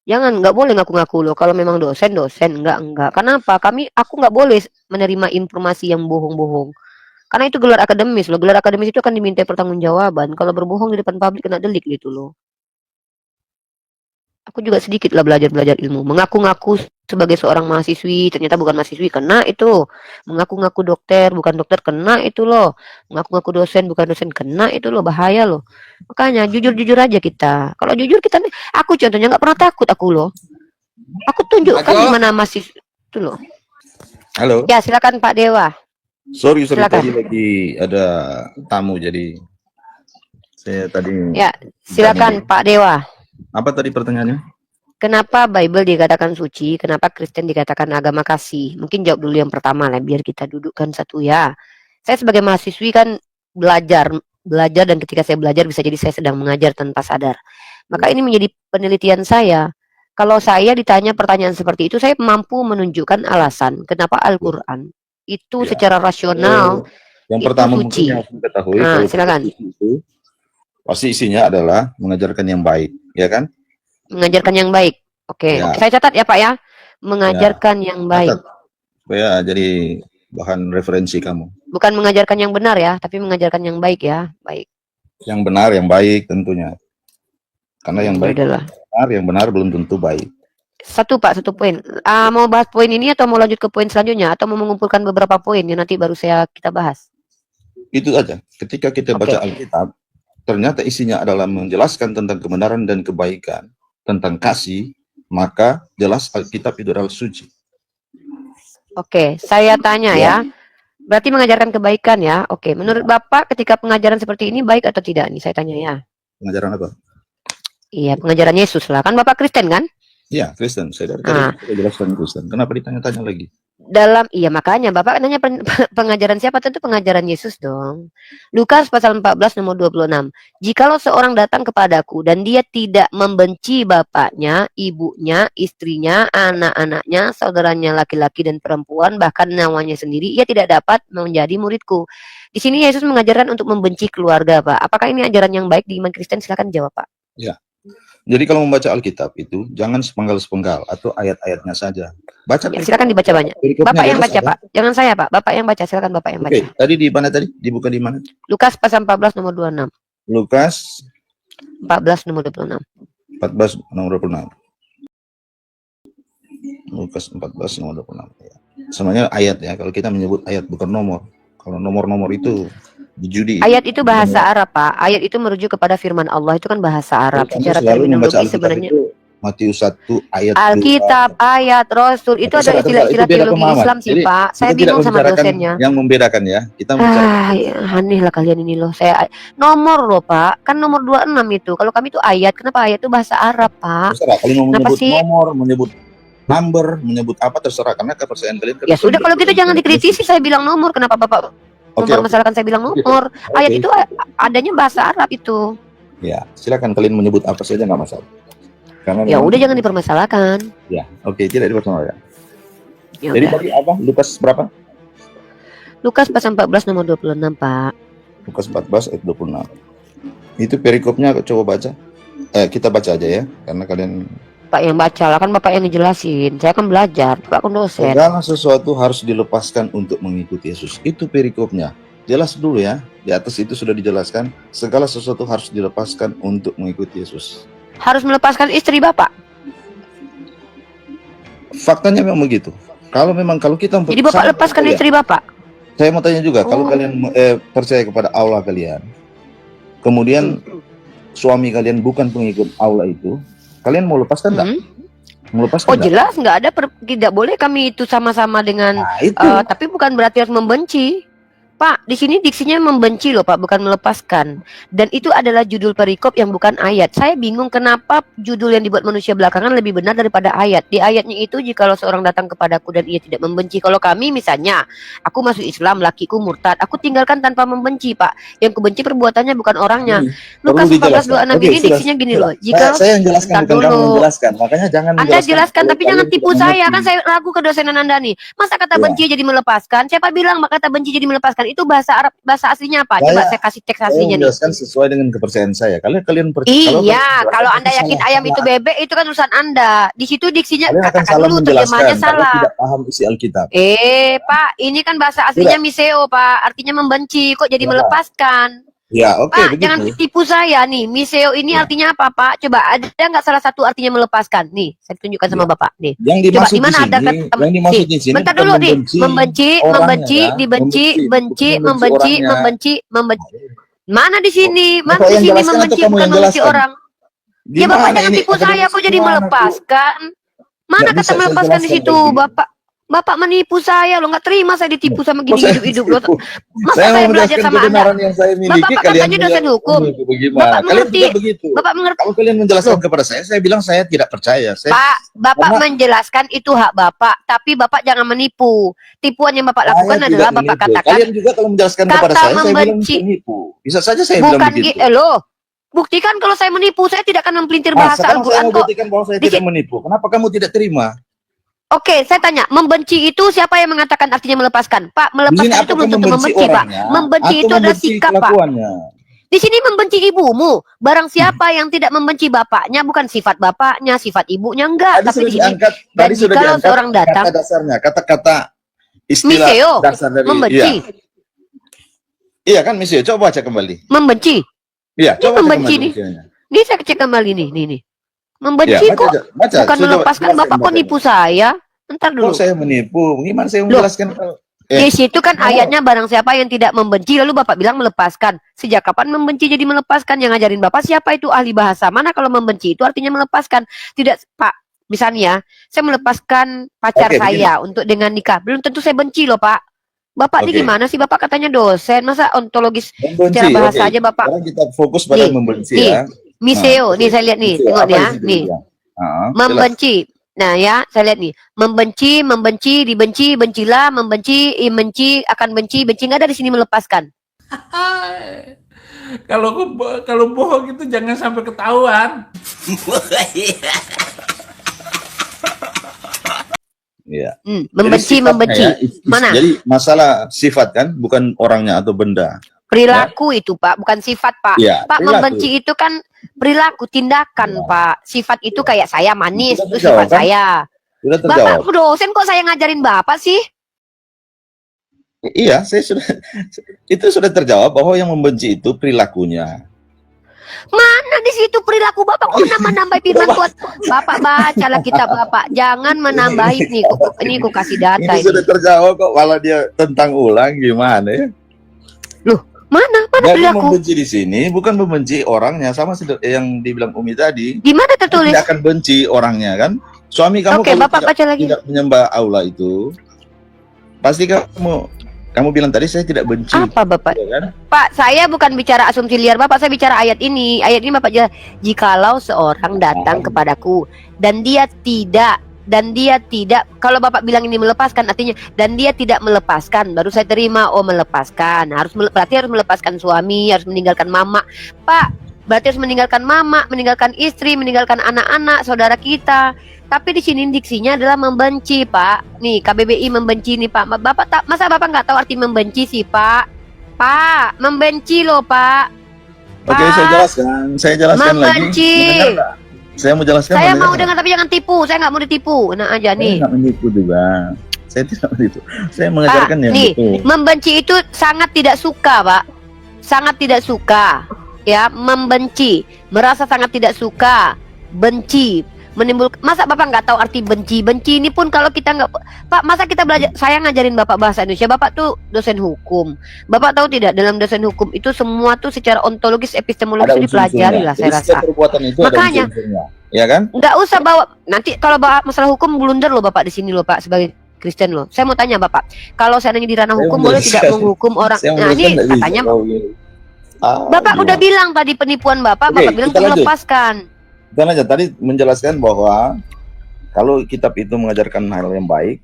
A: Jangan, nggak boleh ngaku-ngaku loh. Kalau memang dosen, enggak. Kenapa? Aku nggak boleh menerima informasi yang bohong-bohong. Karena itu gelar akademis loh. Gelar akademis itu akan diminta pertanggungjawaban. Kalau berbohong di depan publik kena delik gitu loh. Aku juga sedikit lah belajar ilmu. Mengaku-ngaku sebagai seorang mahasiswi, ternyata bukan mahasiswi, kena itu. Mengaku-ngaku dokter, bukan dokter, kena itu loh. Mengaku-ngaku dosen, bukan dosen, kena itu loh. Bahaya loh. Makanya jujur-jujur aja kita. Kalau jujur kita nih, aku contohnya nggak pernah takut aku loh. Aku tunjukkan di mana mahasiswa itu loh.
E: Halo.
A: Ya silakan Pak Dewa.
E: Sorry
A: Silakan.
E: tadi lagi ada tamu jadi saya tadi.
A: Ya silakan Pak Dewa.
E: Apa tadi pertanyaannya?
A: Kenapa Bible dikatakan suci? Kenapa Kristen dikatakan agama kasih? Mungkin jawab dulu yang pertama lah, biar kita dudukkan satu ya. Saya sebagai mahasiswi kan belajar dan ketika saya belajar bisa jadi saya sedang mengajar tanpa sadar. Maka ini menjadi penelitian saya. Kalau saya ditanya pertanyaan seperti itu, saya mampu menunjukkan alasan kenapa Al-Quran itu
E: Ya.
A: secara rasional
E: Yang
A: itu
E: pertama
A: suci.
E: mungkin yang harus diketahui
A: Nah,
E: kalau
A: silakan.
E: itu pasti isinya adalah mengajarkan yang baik, ya kan?
A: Mengajarkan yang baik. Oke,
E: Ya.
A: saya catat ya Pak ya. Mengajarkan yang baik.
E: Catat. Supaya jadi bahan referensi kamu.
A: Bukan mengajarkan yang benar ya, tapi mengajarkan yang baik ya. Baik.
E: Yang benar, yang baik tentunya. Karena yang baik
A: Udahlah.
E: benar, yang benar belum tentu baik.
A: Satu Pak, satu poin. Mau bahas poin ini atau mau lanjut ke poin selanjutnya atau mau mengumpulkan beberapa poin yang nanti baru kita bahas.
E: Itu aja. Ketika kita
A: Oke.
E: baca Alkitab, ternyata isinya adalah menjelaskan tentang kebenaran dan kebaikan, tentang kasih, maka jelas Alkitab itu adalah suci.
A: Oke, saya tanya ya. Berarti mengajarkan kebaikan ya. Oke, menurut Bapak ketika pengajaran seperti ini baik atau tidak nih? Saya tanya ya.
E: Pengajaran apa?
A: Iya, pengajaran Yesus lah. Kan Bapak Kristen kan?
E: Ya, Kristen. Saya dari
A: Ah.
E: tadi saya jelaskan Kristen. Kenapa ditanya-tanya lagi?
A: Iya makanya Bapak nanya pengajaran siapa, tentu pengajaran Yesus dong. Lukas pasal 14 nomor 26. Jikalau seorang datang kepadaku dan dia tidak membenci bapaknya, ibunya, istrinya, anak-anaknya, saudaranya laki-laki dan perempuan, bahkan nyawanya sendiri, ia tidak dapat menjadi muridku. Di sini Yesus mengajarkan untuk membenci keluarga, Pak. Apakah ini ajaran yang baik di iman Kristen? Silakan jawab, Pak.
E: Jadi kalau membaca Alkitab itu jangan sepenggal-sepenggal atau ayat-ayatnya saja. Baca.
A: Ya, silakan dibaca banyak.
E: Perikopnya
A: Bapak yang
E: jelas
A: baca,
E: ada.
A: Pak. Jangan saya, Pak. Bapak yang baca. Silakan Bapak yang baca.
E: Oke, tadi di mana tadi? Dibuka di mana?
A: Lukas pasal 14 nomor 26.
E: Lukas
A: 14 nomor 26.
E: 14 nomor 26. Lukas 14 nomor 26. Ya. Sebenarnya ayat ya. Kalau kita menyebut ayat bukan nomor. Kalau nomor-nomor itu di judi.
A: Ayat itu bahasa Arab, Pak. Ayat itu merujuk kepada firman Allah, itu kan bahasa Arab.
E: Kamu
A: Secara
E: selalu membaca
A: terminologi
E: Alkitab
A: sebenarnya
E: itu Matius 1 ayat 2.
A: Alkitab, ayat, Rasul itu ada
E: Terserah,
A: istilah-istilah
E: itu beda
A: teologi
E: pemahaman.
A: Islam sih
E: Jadi,
A: Pak. Saya
E: kita tidak
A: bingung sama
E: membicarakan
A: dosennya.
E: yang membedakan ya. Kita membicarakan
A: Ya, aneh lah kalian ini loh. Saya nomor loh Pak, kan nomor 26 itu. Kalau kami itu ayat, kenapa ayat itu bahasa Arab Pak?
E: terserah. Kalau mau
A: Kenapa
E: menyebut
A: sih?
E: nomor, menyebut number, menyebut apa terserah, karena kepercayaan kalian.
A: Ya sudah kalau gitu jangan dikritisi. Saya bilang nomor. Kenapa Bapak mempermasalahkan saya bilang nomor? Ayat itu adanya bahasa Arab itu.
E: Ya, silakan kalian menyebut apa saja nggak masalah. Karena
A: Ya
E: memang-
A: udah jangan dipermasalahkan.
E: Ya, oke, tidak dipermasalahkan.
A: Ya
E: Jadi
A: udah.
E: tadi apa? Lukas berapa?
A: Lukas pasal 14 nomor 26 Pak.
E: Lukas 14 ayat 26. Itu perikopnya coba baca. Kita baca aja ya, karena kalian
A: Pak yang baca lah, kan Bapak yang ngejelasin. Saya kan belajar, Bapak kan dosen.
E: segala sesuatu harus dilepaskan untuk mengikuti Yesus. Itu perikopnya. Jelas dulu ya. Di atas itu sudah dijelaskan, segala sesuatu harus dilepaskan untuk mengikuti Yesus.
A: Harus melepaskan istri Bapak.
E: Faktanya memang begitu. Kalau kita
A: Jadi Bapak
E: sama
A: lepaskan
E: kalian.
A: istri Bapak.
E: Saya mau tanya juga, kalau
A: Oh.
E: kalian percaya kepada Allah kalian, kemudian suami kalian bukan pengikut Allah itu, kalian mau lepaskan enggak?
A: Hmm?
E: Mau lepaskan
A: Oh
E: enggak?
A: jelas nggak ada tidak boleh kami itu sama-sama dengan
E: Nah, itu.
A: tapi bukan berarti harus membenci. Pak, di sini diksinya membenci loh Pak, bukan melepaskan. Dan itu adalah judul perikop yang bukan ayat. Saya bingung kenapa judul yang dibuat manusia belakangan lebih benar daripada ayat. Di ayatnya itu jikalau seorang datang kepadaku dan ia tidak membenci. Kalau kami misalnya, aku masuk Islam, lakiku murtad, aku tinggalkan tanpa membenci Pak. Yang kubenci perbuatannya bukan orangnya. Lukas 14:26 ini diksinya gini loh. Jika
E: Saya yang jelaskan,
A: Bentar
E: bukan kamu
A: dulu.
E: menjelaskan. Makanya jangan
A: Anda
E: menjelaskan
A: jelaskan
E: kalau
A: tapi jangan
E: kalian
A: tipu
E: tidak
A: saya.
E: mengerti.
A: Kan saya ragu kedosenan Anda nih. Masa kata
E: Ya.
A: benci jadi melepaskan? Siapa bilang kata benci jadi melepaskan? Itu bahasa Arab, bahasa aslinya apa? Coba saya kasih teks
E: Saya
A: aslinya nih.
E: menjelaskan sesuai dengan kepercayaan saya. Kalian percaya.
A: Iya, kalau Anda yakin ayam itu bebek itu kan urusan Anda. Di situ diksinya
E: kalian akan
A: katakan
E: salah
A: dulu
E: menjelaskan
A: terjemahannya
E: karena
A: salah.
E: tidak paham isi Alkitab.
A: Pak, ini kan bahasa aslinya miseo, Pak. Artinya membenci, kok jadi
E: Ya.
A: melepaskan?
E: Ya, oke,
A: Pak,
E: begitu.
A: jangan tipu saya nih. Miseo ini
E: Ya.
A: artinya apa, Pak? Coba ada nggak salah satu artinya melepaskan? Nih, saya tunjukkan sama
E: Ya.
A: Bapak nih.
E: Yang
A: Coba
E: dimaksud
A: di mana
E: di
A: ada
E: sini,
A: kata
E: yang dimaksud
A: nih,
E: di sini
A: bentar
E: bukan
A: dulu nih.
E: membenci
A: Membenci,
E: orangnya,
A: membenci,
E: ya.
A: dibenci,
E: Membenci,
A: benci,
E: bukan
A: membenci,
E: orangnya.
A: membenci, membenci. Mana di sini?
E: Bapak
A: Mana di
E: yang
A: sini
E: jelaskan
A: membenci
E: atau kamu
A: bukan
E: yang
A: membenci
E: jelaskan?
A: orang? Ya
E: Gimana
A: Bapak jangan
E: ini?
A: tipu saya, kok jadi
E: Gimana, Bu?
A: melepaskan? Mana
E: Nggak bisa
A: kata
E: saya
A: melepaskan di
E: jelaskan
A: situ,
E: kayak gini.
A: Bapak menipu saya loh, nggak terima saya ditipu sama
E: Kok
A: gini
E: saya
A: hidup-hidup loh.
E: tipu?
A: Masa
E: Saya
A: saya
E: mau
A: belajar
E: menjelaskan
A: sama Anda?
E: kebenaran yang saya miliki,
A: Bapak
E: kalian
A: katanya dosen
E: bilang,
A: hukum.
E: bagaimana?
A: Bapak
E: Kalian
A: mengerti?
E: juga begitu.
A: Bapak mengerti?
E: Kalau kalian menjelaskan kepada saya bilang saya tidak percaya.
A: Pak, Bapak
E: Karena-
A: menjelaskan itu hak Bapak, tapi Bapak jangan menipu. Tipuan yang Bapak lakukan
E: Saya
A: adalah
E: tidak
A: Bapak
E: menipu.
A: katakan
E: Kalian juga kalau menjelaskan
A: kata
E: kepada saya bilang
A: membenci.
E: menipu. Bisa saja saya
A: bukan
E: bilang begitu.
A: loh. Buktikan kalau saya menipu, saya tidak akan mempelintir
E: Nah,
A: bahasa
E: sekarang saya
A: Al-Quran
E: mau
A: kok.
E: buktikan bahwa saya
A: Di
E: tidak
A: si-
E: menipu. Kenapa kamu tidak terima?
A: Oke, saya tanya, membenci itu siapa yang mengatakan artinya melepaskan? Pak,
E: Di sini
A: melepaskan itu
E: apakah
A: belum tentu
E: membenci
A: membenci, Pak.
E: orangnya
A: Membenci
E: atau
A: itu adalah
E: membenci
A: sikap, Pak.
E: kelakuannya?
A: Di sini membenci ibumu. Barang siapa yang tidak membenci bapaknya, bukan sifat bapaknya, sifat ibunya, enggak.
E: Tadi
A: Tapi
E: sudah
A: di sini,
E: diangkat,
A: dan
E: tadi sudah
A: jikalau
E: diangkat
A: seorang datang,
E: kata dasarnya, kata-kata istilah
A: miseo,
E: dasar dari
A: membenci,
E: Iya kan miseo, coba baca kembali.
A: membenci.
E: Iya,
A: Ini
E: coba baca
A: membenci
E: kembali
A: nih.
E: miseonya.
A: Ini saya cek kembali nih.
E: Iya,
A: Membenci kok,
E: baca.
A: bukan
E: Coba
A: melepaskan.
E: jelasin
A: Bapak kok
E: bacanya.
A: nipu saya? Bentar dulu.
E: Kok saya menipu? Gimana saya
A: Loh,
E: menjelaskan?
A: Di situ kan ayatnya barang siapa yang tidak membenci, lalu Bapak bilang melepaskan. Sejak kapan membenci jadi melepaskan? Yang ngajarin Bapak siapa itu ahli bahasa? Mana kalau membenci itu artinya melepaskan? Tidak, Pak. Misalnya, saya melepaskan pacar
E: Oke,
A: saya untuk dengan nikah. Belum tentu saya benci loh, Pak. Bapak ini
E: Oke.
A: gimana sih? Bapak katanya dosen. Masa ontologis
E: Membenci.
A: secara bahasa
E: Oke.
A: aja Bapak?
E: Sekarang kita fokus pada
A: Nih,
E: membenci
A: nih.
E: ya.
A: Miseo,
E: Nah,
A: nih saya lihat nih.
E: Miseo,
A: Tengok
E: apa
A: nih ya.
E: itu
A: Nih.
E: dia? Jelas.
A: Membenci. Nah ya, saya lihat nih. Membenci, membenci, dibenci, bencilah, membenci, benci, akan benci, benci. Nggak ada di sini melepaskan.
C: Kalau bohong itu jangan sampai ketahuan.
E: Iya.
A: Membenci,
E: Jadi sifatnya
A: membenci.
E: ya,
A: Mana?
E: Jadi masalah sifat kan, bukan orangnya atau benda.
A: Perilaku itu Pak, bukan sifat Pak.
E: Iya,
A: Pak,
E: perilaku.
A: membenci itu kan perilaku, tindakan
E: Iya.
A: Pak. Sifat itu kayak saya manis,
E: Sudah
A: itu
E: terjawab,
A: sifat
E: kan?
A: saya.
E: Sudah
A: Bapak
E: terjawab.
A: dosen kok saya ngajarin Bapak sih?
E: Iya, saya sudah itu sudah terjawab bahwa yang membenci itu perilakunya.
A: Mana di situ perilaku Bapak kok nambah-nambah firman Tuhan? Bapak bacalah kitab Bapak, jangan menambahi nih. Ini aku kasih data
E: Ini
A: ini.
E: sudah terjawab kok, malah dia tentang ulang gimana ya?
A: Mana
E: Jadi
A: perilaku?
E: membenci di sini bukan membenci orangnya, sama yang dibilang Umi tadi.
A: Di mana tertulis?
E: Tidak akan benci orangnya kan? Suami kamu
A: Oke,
E: kalau
A: Bapak baca lagi.
E: tidak menyembah Allah itu, pasti kamu bilang tadi saya tidak benci.
A: Apa Bapak?
E: Ya kan?
A: Pak, saya bukan bicara asumsi liar Bapak, saya bicara ayat ini. Ayat ini Bapak jelas. Jikalau seorang datang kepadaku dan dia tidak, kalau Bapak bilang ini melepaskan, artinya dan dia tidak melepaskan, baru saya terima. Oh, melepaskan, berarti harus melepaskan suami, harus meninggalkan mama. Pak, berarti harus meninggalkan mama, meninggalkan istri, meninggalkan anak-anak saudara kita. Tapi di sini diksinya adalah membenci, Pak. Nih, KBBI membenci nih, Pak. Masa Bapak nggak tahu arti membenci sih, Pak? Pak, membenci loh, Pak.
E: Oke, saya jelaskan
A: membenci.
E: Lagi. Saya mau jelaskan.
A: Saya mau dengar tapi jangan tipu. Saya nggak mau ditipu. Nah aja nih.
E: Saya nggak menipu juga. Saya tidak menipu. Saya mengajarkan yang
A: nih,
E: betul.
A: Membenci itu sangat tidak suka, Pak. Sangat tidak suka. Ya, membenci, merasa sangat tidak suka, benci, menimbulkan. Masa Bapak nggak tahu arti benci? Benci ini pun kalau kita nggak, Pak, masa kita belajar? Saya ngajarin Bapak bahasa Indonesia. Bapak tuh dosen hukum. Bapak tahu tidak, dalam dosen hukum itu semua tuh secara ontologis, epistemologis dipelajari lah, saya rasa. Makanya,
E: ya kan?
A: Nggak usah bawa. Nanti kalau bawa masalah hukum blunder loh Bapak di sini loh Pak, sebagai Kristen loh. Saya mau tanya Bapak, kalau seandainya di ranah hukum boleh tidak menghukum orang? Nah ini katanya Bapak udah bilang tadi penipuan Bapak, Bapak bilang itu melepaskan.
E: Kita aja tadi menjelaskan bahwa kalau kitab itu mengajarkan hal yang baik,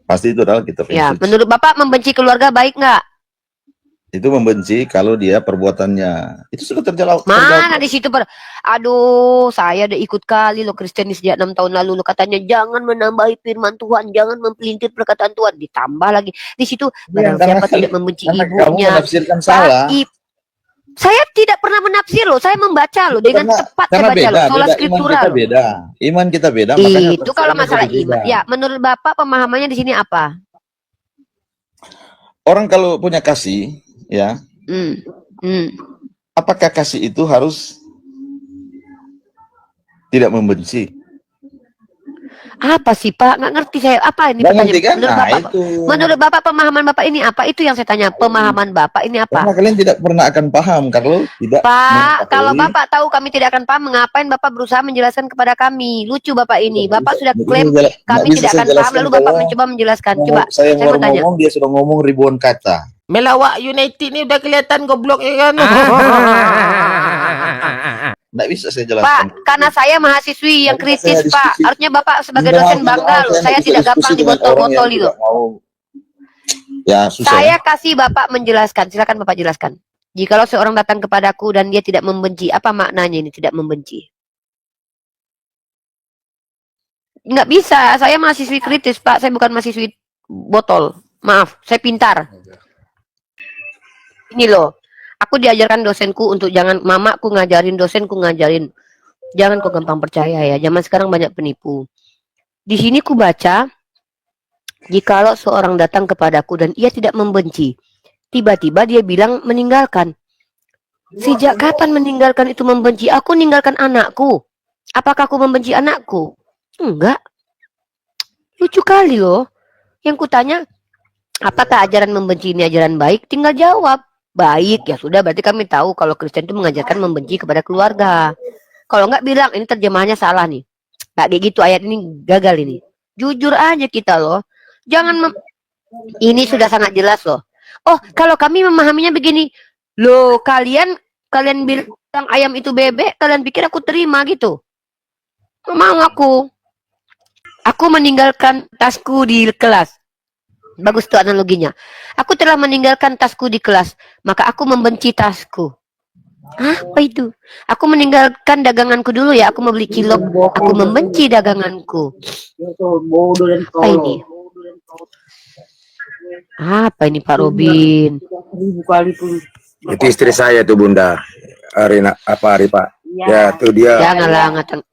E: pasti itu adalah kitab
A: ya,
E: yang suci.
A: menurut Bapak membenci keluarga baik nggak?
E: Itu membenci kalau dia perbuatannya itu sudah terjawab.
A: Mana di situ aduh, saya udah ikut kali lo Kristen sejak 6 tahun lalu. Lo katanya jangan menambahi firman Tuhan, jangan mempelintir perkataan Tuhan. Ditambah lagi di situ, barang siapa tidak membenci ibunya.
E: Salah.
A: Saya tidak pernah menafsir loh, saya membaca loh dengan tepat, saya baca loh, sola skriptura loh.
E: Iman kita beda.
A: Itu kalau masalah iman. Ya, menurut Bapak pemahamannya di sini apa?
E: Orang kalau punya kasih, ya, apakah kasih itu harus tidak membenci?
A: Apa sih Pak? Nggak ngerti saya. Apa ini pertanyaan? Kan? Menurut Bapak pemahaman Bapak ini apa? Itu yang saya tanya. Pemahaman Bapak ini apa?
E: Karena kalian tidak pernah akan paham kalau tidak.
A: Pak, kalau Bapak tahu kami tidak akan paham, ngapain Bapak berusaha menjelaskan kepada kami? Lucu Bapak ini. Bapak sudah klaim kami tidak akan paham, lalu Bapak mencoba menjelaskan. Coba, saya mau tanya.
E: Dia sudah ngomong ribuan kata.
C: Melawak United ini udah kelihatan goblok ya kan?
E: Nggak bisa saya jelaskan.
A: Pak, karena saya mahasiswi yang kritis, Pak. Harusnya Bapak sebagai dosen bangga loh. Saya tidak gampang dibotol-botoli loh.
E: Ya, susah.
A: Saya kasih Bapak menjelaskan. Silakan Bapak jelaskan. Jikalau seorang datang kepadaku dan dia tidak membenci, apa maknanya ini tidak membenci? Nggak bisa. Saya mahasiswi kritis, Pak. Saya bukan mahasiswi botol. Maaf, saya pintar. Ini loh. Aku diajarkan dosenku untuk jangan, mamaku ngajarin, dosenku ngajarin. Jangan kau gampang percaya ya. Zaman sekarang banyak penipu. Di sini ku baca, jikalau seorang datang kepadaku dan ia tidak membenci, tiba-tiba dia bilang meninggalkan. Sejak kapan meninggalkan itu membenci? Aku meninggalkan anakku. Apakah aku membenci anakku? Enggak. Lucu kali loh. Yang kutanya, apakah ajaran membenci ini ajaran baik? Tinggal jawab. Baik, ya sudah, berarti kami tahu kalau Kristen itu mengajarkan membenci kepada keluarga. Kalau enggak bilang ini terjemahannya salah nih. Nggak kayak gitu, ayat ini gagal ini. Jujur aja kita loh. Jangan ini sudah sangat jelas loh. Oh, kalau kami memahaminya begini. Loh, kalian bilang ayam itu bebek, kalian pikir aku terima gitu? Mau aku. Aku meninggalkan tasku di kelas. Bagus tuh analoginya. Aku telah meninggalkan tasku di kelas, maka aku membenci tasku. Apa itu? Aku meninggalkan daganganku dulu ya, aku membeli cilok, aku membenci daganganku. Apa ini? Apa ini Pak Robin?
H: Itu istri saya tuh Bunda. Arina Aripa. Ya, tuh dia.
A: Janganlah ngata.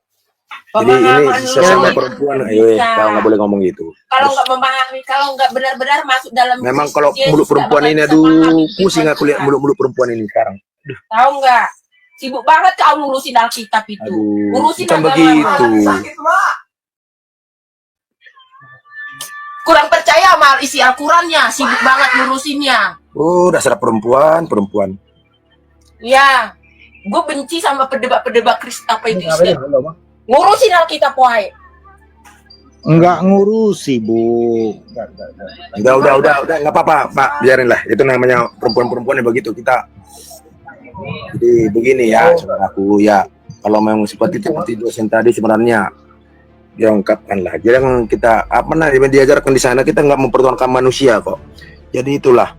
H: Jadi ini sesama perempuan, kalau nggak boleh ngomong gitu.
I: Kalau nggak memahami, kalau nggak benar-benar masuk dalam.
H: Memang kalau mulut perempuan ini, aduh, pusing aku lihat mulut perempuan ini sekarang.
I: Tahu nggak? Sibuk banget kau ngurusin Alkitab itu. Ngurusin
H: bukan begitu.
I: Kurang percaya sama isi Al-Qurannya, sibuk banget ngurusinnya.
H: Oh, dasar perempuan.
I: Ya, gue benci sama pedebat-pedebat Kristen. Ngurusin Alkitab wae.
G: Enggak ngurusi, Bu.
H: Udah, nggak apa-apa, Pak, biarin lah. Itu namanya perempuan-perempuan yang begitu kita. Jadi begini ya, saudaraku ya. Kalau memang seperti dosen tadi sebenarnya diungkapkan lah. Jangan kita diajarkan di sana kita nggak mempertuhankan manusia kok. Jadi itulah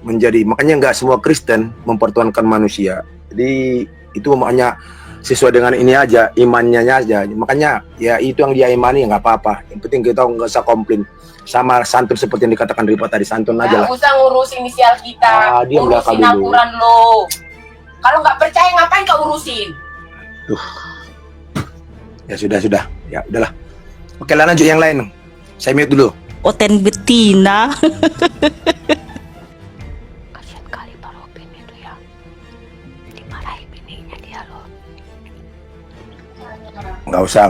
H: makanya nggak semua Kristen mempertuhankan manusia. Jadi itu makanya sesuai dengan ini aja, imannya aja. Makanya ya itu yang dia imani ya nggak apa-apa. Yang penting kita nggak usah komplain. Sama santun seperti yang dikatakan Ripa tadi, santun aja lah.
I: Nggak usah ngurusin inisial kita,
H: Dia belakang
I: urusin
H: dulu.
I: Al-Quran lo. Kalau nggak percaya ngapain kau urusin?
H: Ya sudah. Ya udahlah. Oke, lanjut yang lain. Saya mute dulu.
J: Oten betina.
A: Kasihan kali Pak Robin itu ya. Dimarahin bininya dia loh.
H: Nggak usah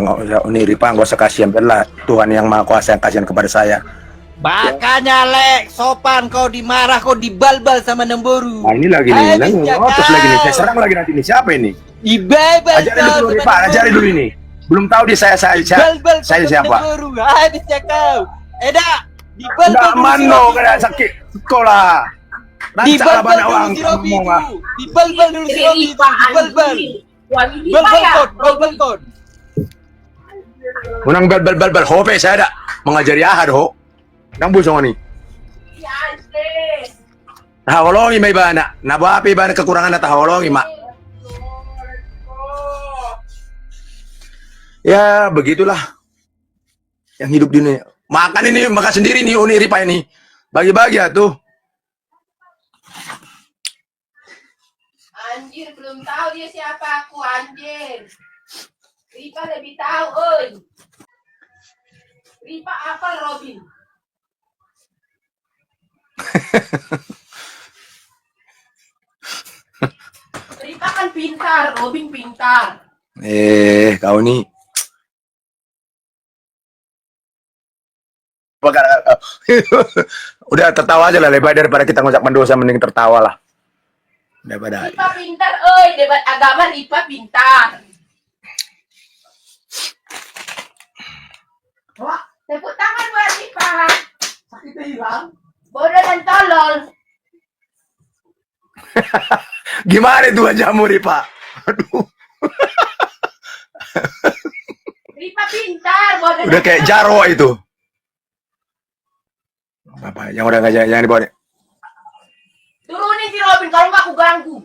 H: ini Ripa, nggak usah kasihan. Biarlah Tuhan yang Maha Kuasa yang kasihan kepada saya.
K: Makanya Lek, sopan kau dimarah, kau dibalbal sama Nemboru.
H: Nah ini lagi nih, terus lagi nih, saya serang lagi nanti nih. Siapa ini?
K: Dibebas
H: Ajarin dulu Ripa, ajarin dulu ini. Belum tahu dia saya siapa?
K: Nemboru, habis ya kau. Eda, dibalbal
H: Nggak
K: dulu si
H: mano
K: Robi
H: kena
K: itu.
H: sakit sekolah.
K: Dibalbal dulu si Robi itu. Dibalbal dulu si Robi itu. Dibalbal. Balbal kon.
H: Unang bal hope saya dah mengajari ahad ho. Nang busong ni. Hawalongi may bana. Nabapi bana kekurangan na hawalongi mak. Ya begitulah yang hidup di dunia. Makan ini makan sendiri nih Uni Ripa ini. Bagi-bagi ya tuh.
I: Anjir, belum tahu dia siapa aku, anjir. Ripa lebih tahu, oi. Ripa apa Robin? Ripa kan pintar, Robin pintar.
H: Kau nih. Udah tertawa aja lah, lebih daripada kita ngucap mendosa, mending tertawa lah. Daripada
I: Ripa pintar, oi. Debat agama Ripa pintar. Wah, tepuk tangan buat Ripa. Sakitnya hilang. Bodoh dan tolol.
H: gimana itu ajamu Ripa? Aduh.
I: Ripa pintar, bodoh.
H: Udah kayak Jarwo itu. Apa? Yang udah nggak jangan dibawa deh.
I: Turunin si Robin, kalau nggak aku ganggu.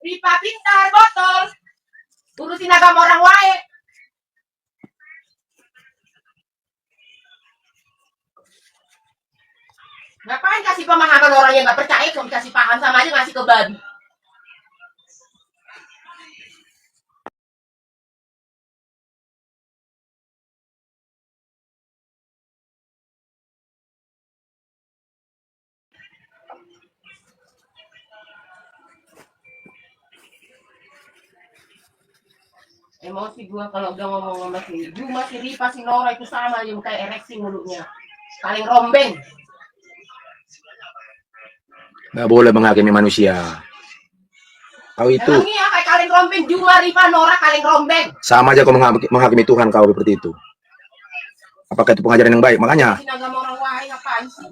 I: Ripa pintar, botol. Urusin agama orang wae. Ngapain kasih pemahaman orang yang nggak percaya, kalau dikasih paham sama aja ngasih ke babi. Emosi gua kalau udah ngomong sama si Juma, si Ripa, si Nora itu sama aja kayak ereksi mulutnya. Paling rombeng.
H: Nggak boleh menghakimi manusia. Kau itu
I: Emang iya kayak kaleng rombeng, Juma, Ripa, Nora kaleng rombeng.
H: sama aja kau menghakimi Tuhan kau seperti itu. Apakah itu pengajaran yang baik? Makanya
I: Urusin agama orang wae ngapain sih?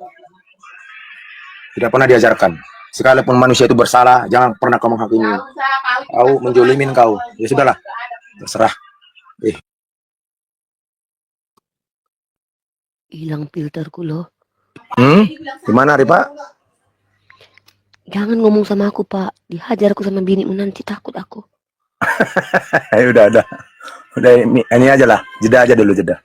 H: tidak pernah diajarkan. Sekalipun manusia itu bersalah, jangan pernah kau menghakimi.
I: Nggak usah,
H: Kau menjolimin kau. Ya sudahlah, terserah.
A: Hilang filterku loh.
H: Gimana Ripa?
A: Jangan ngomong sama aku Pak. Dihajar aku sama binimu nanti, takut aku.
H: Udah. Udah ini aja lah. Jeda aja dulu jeda.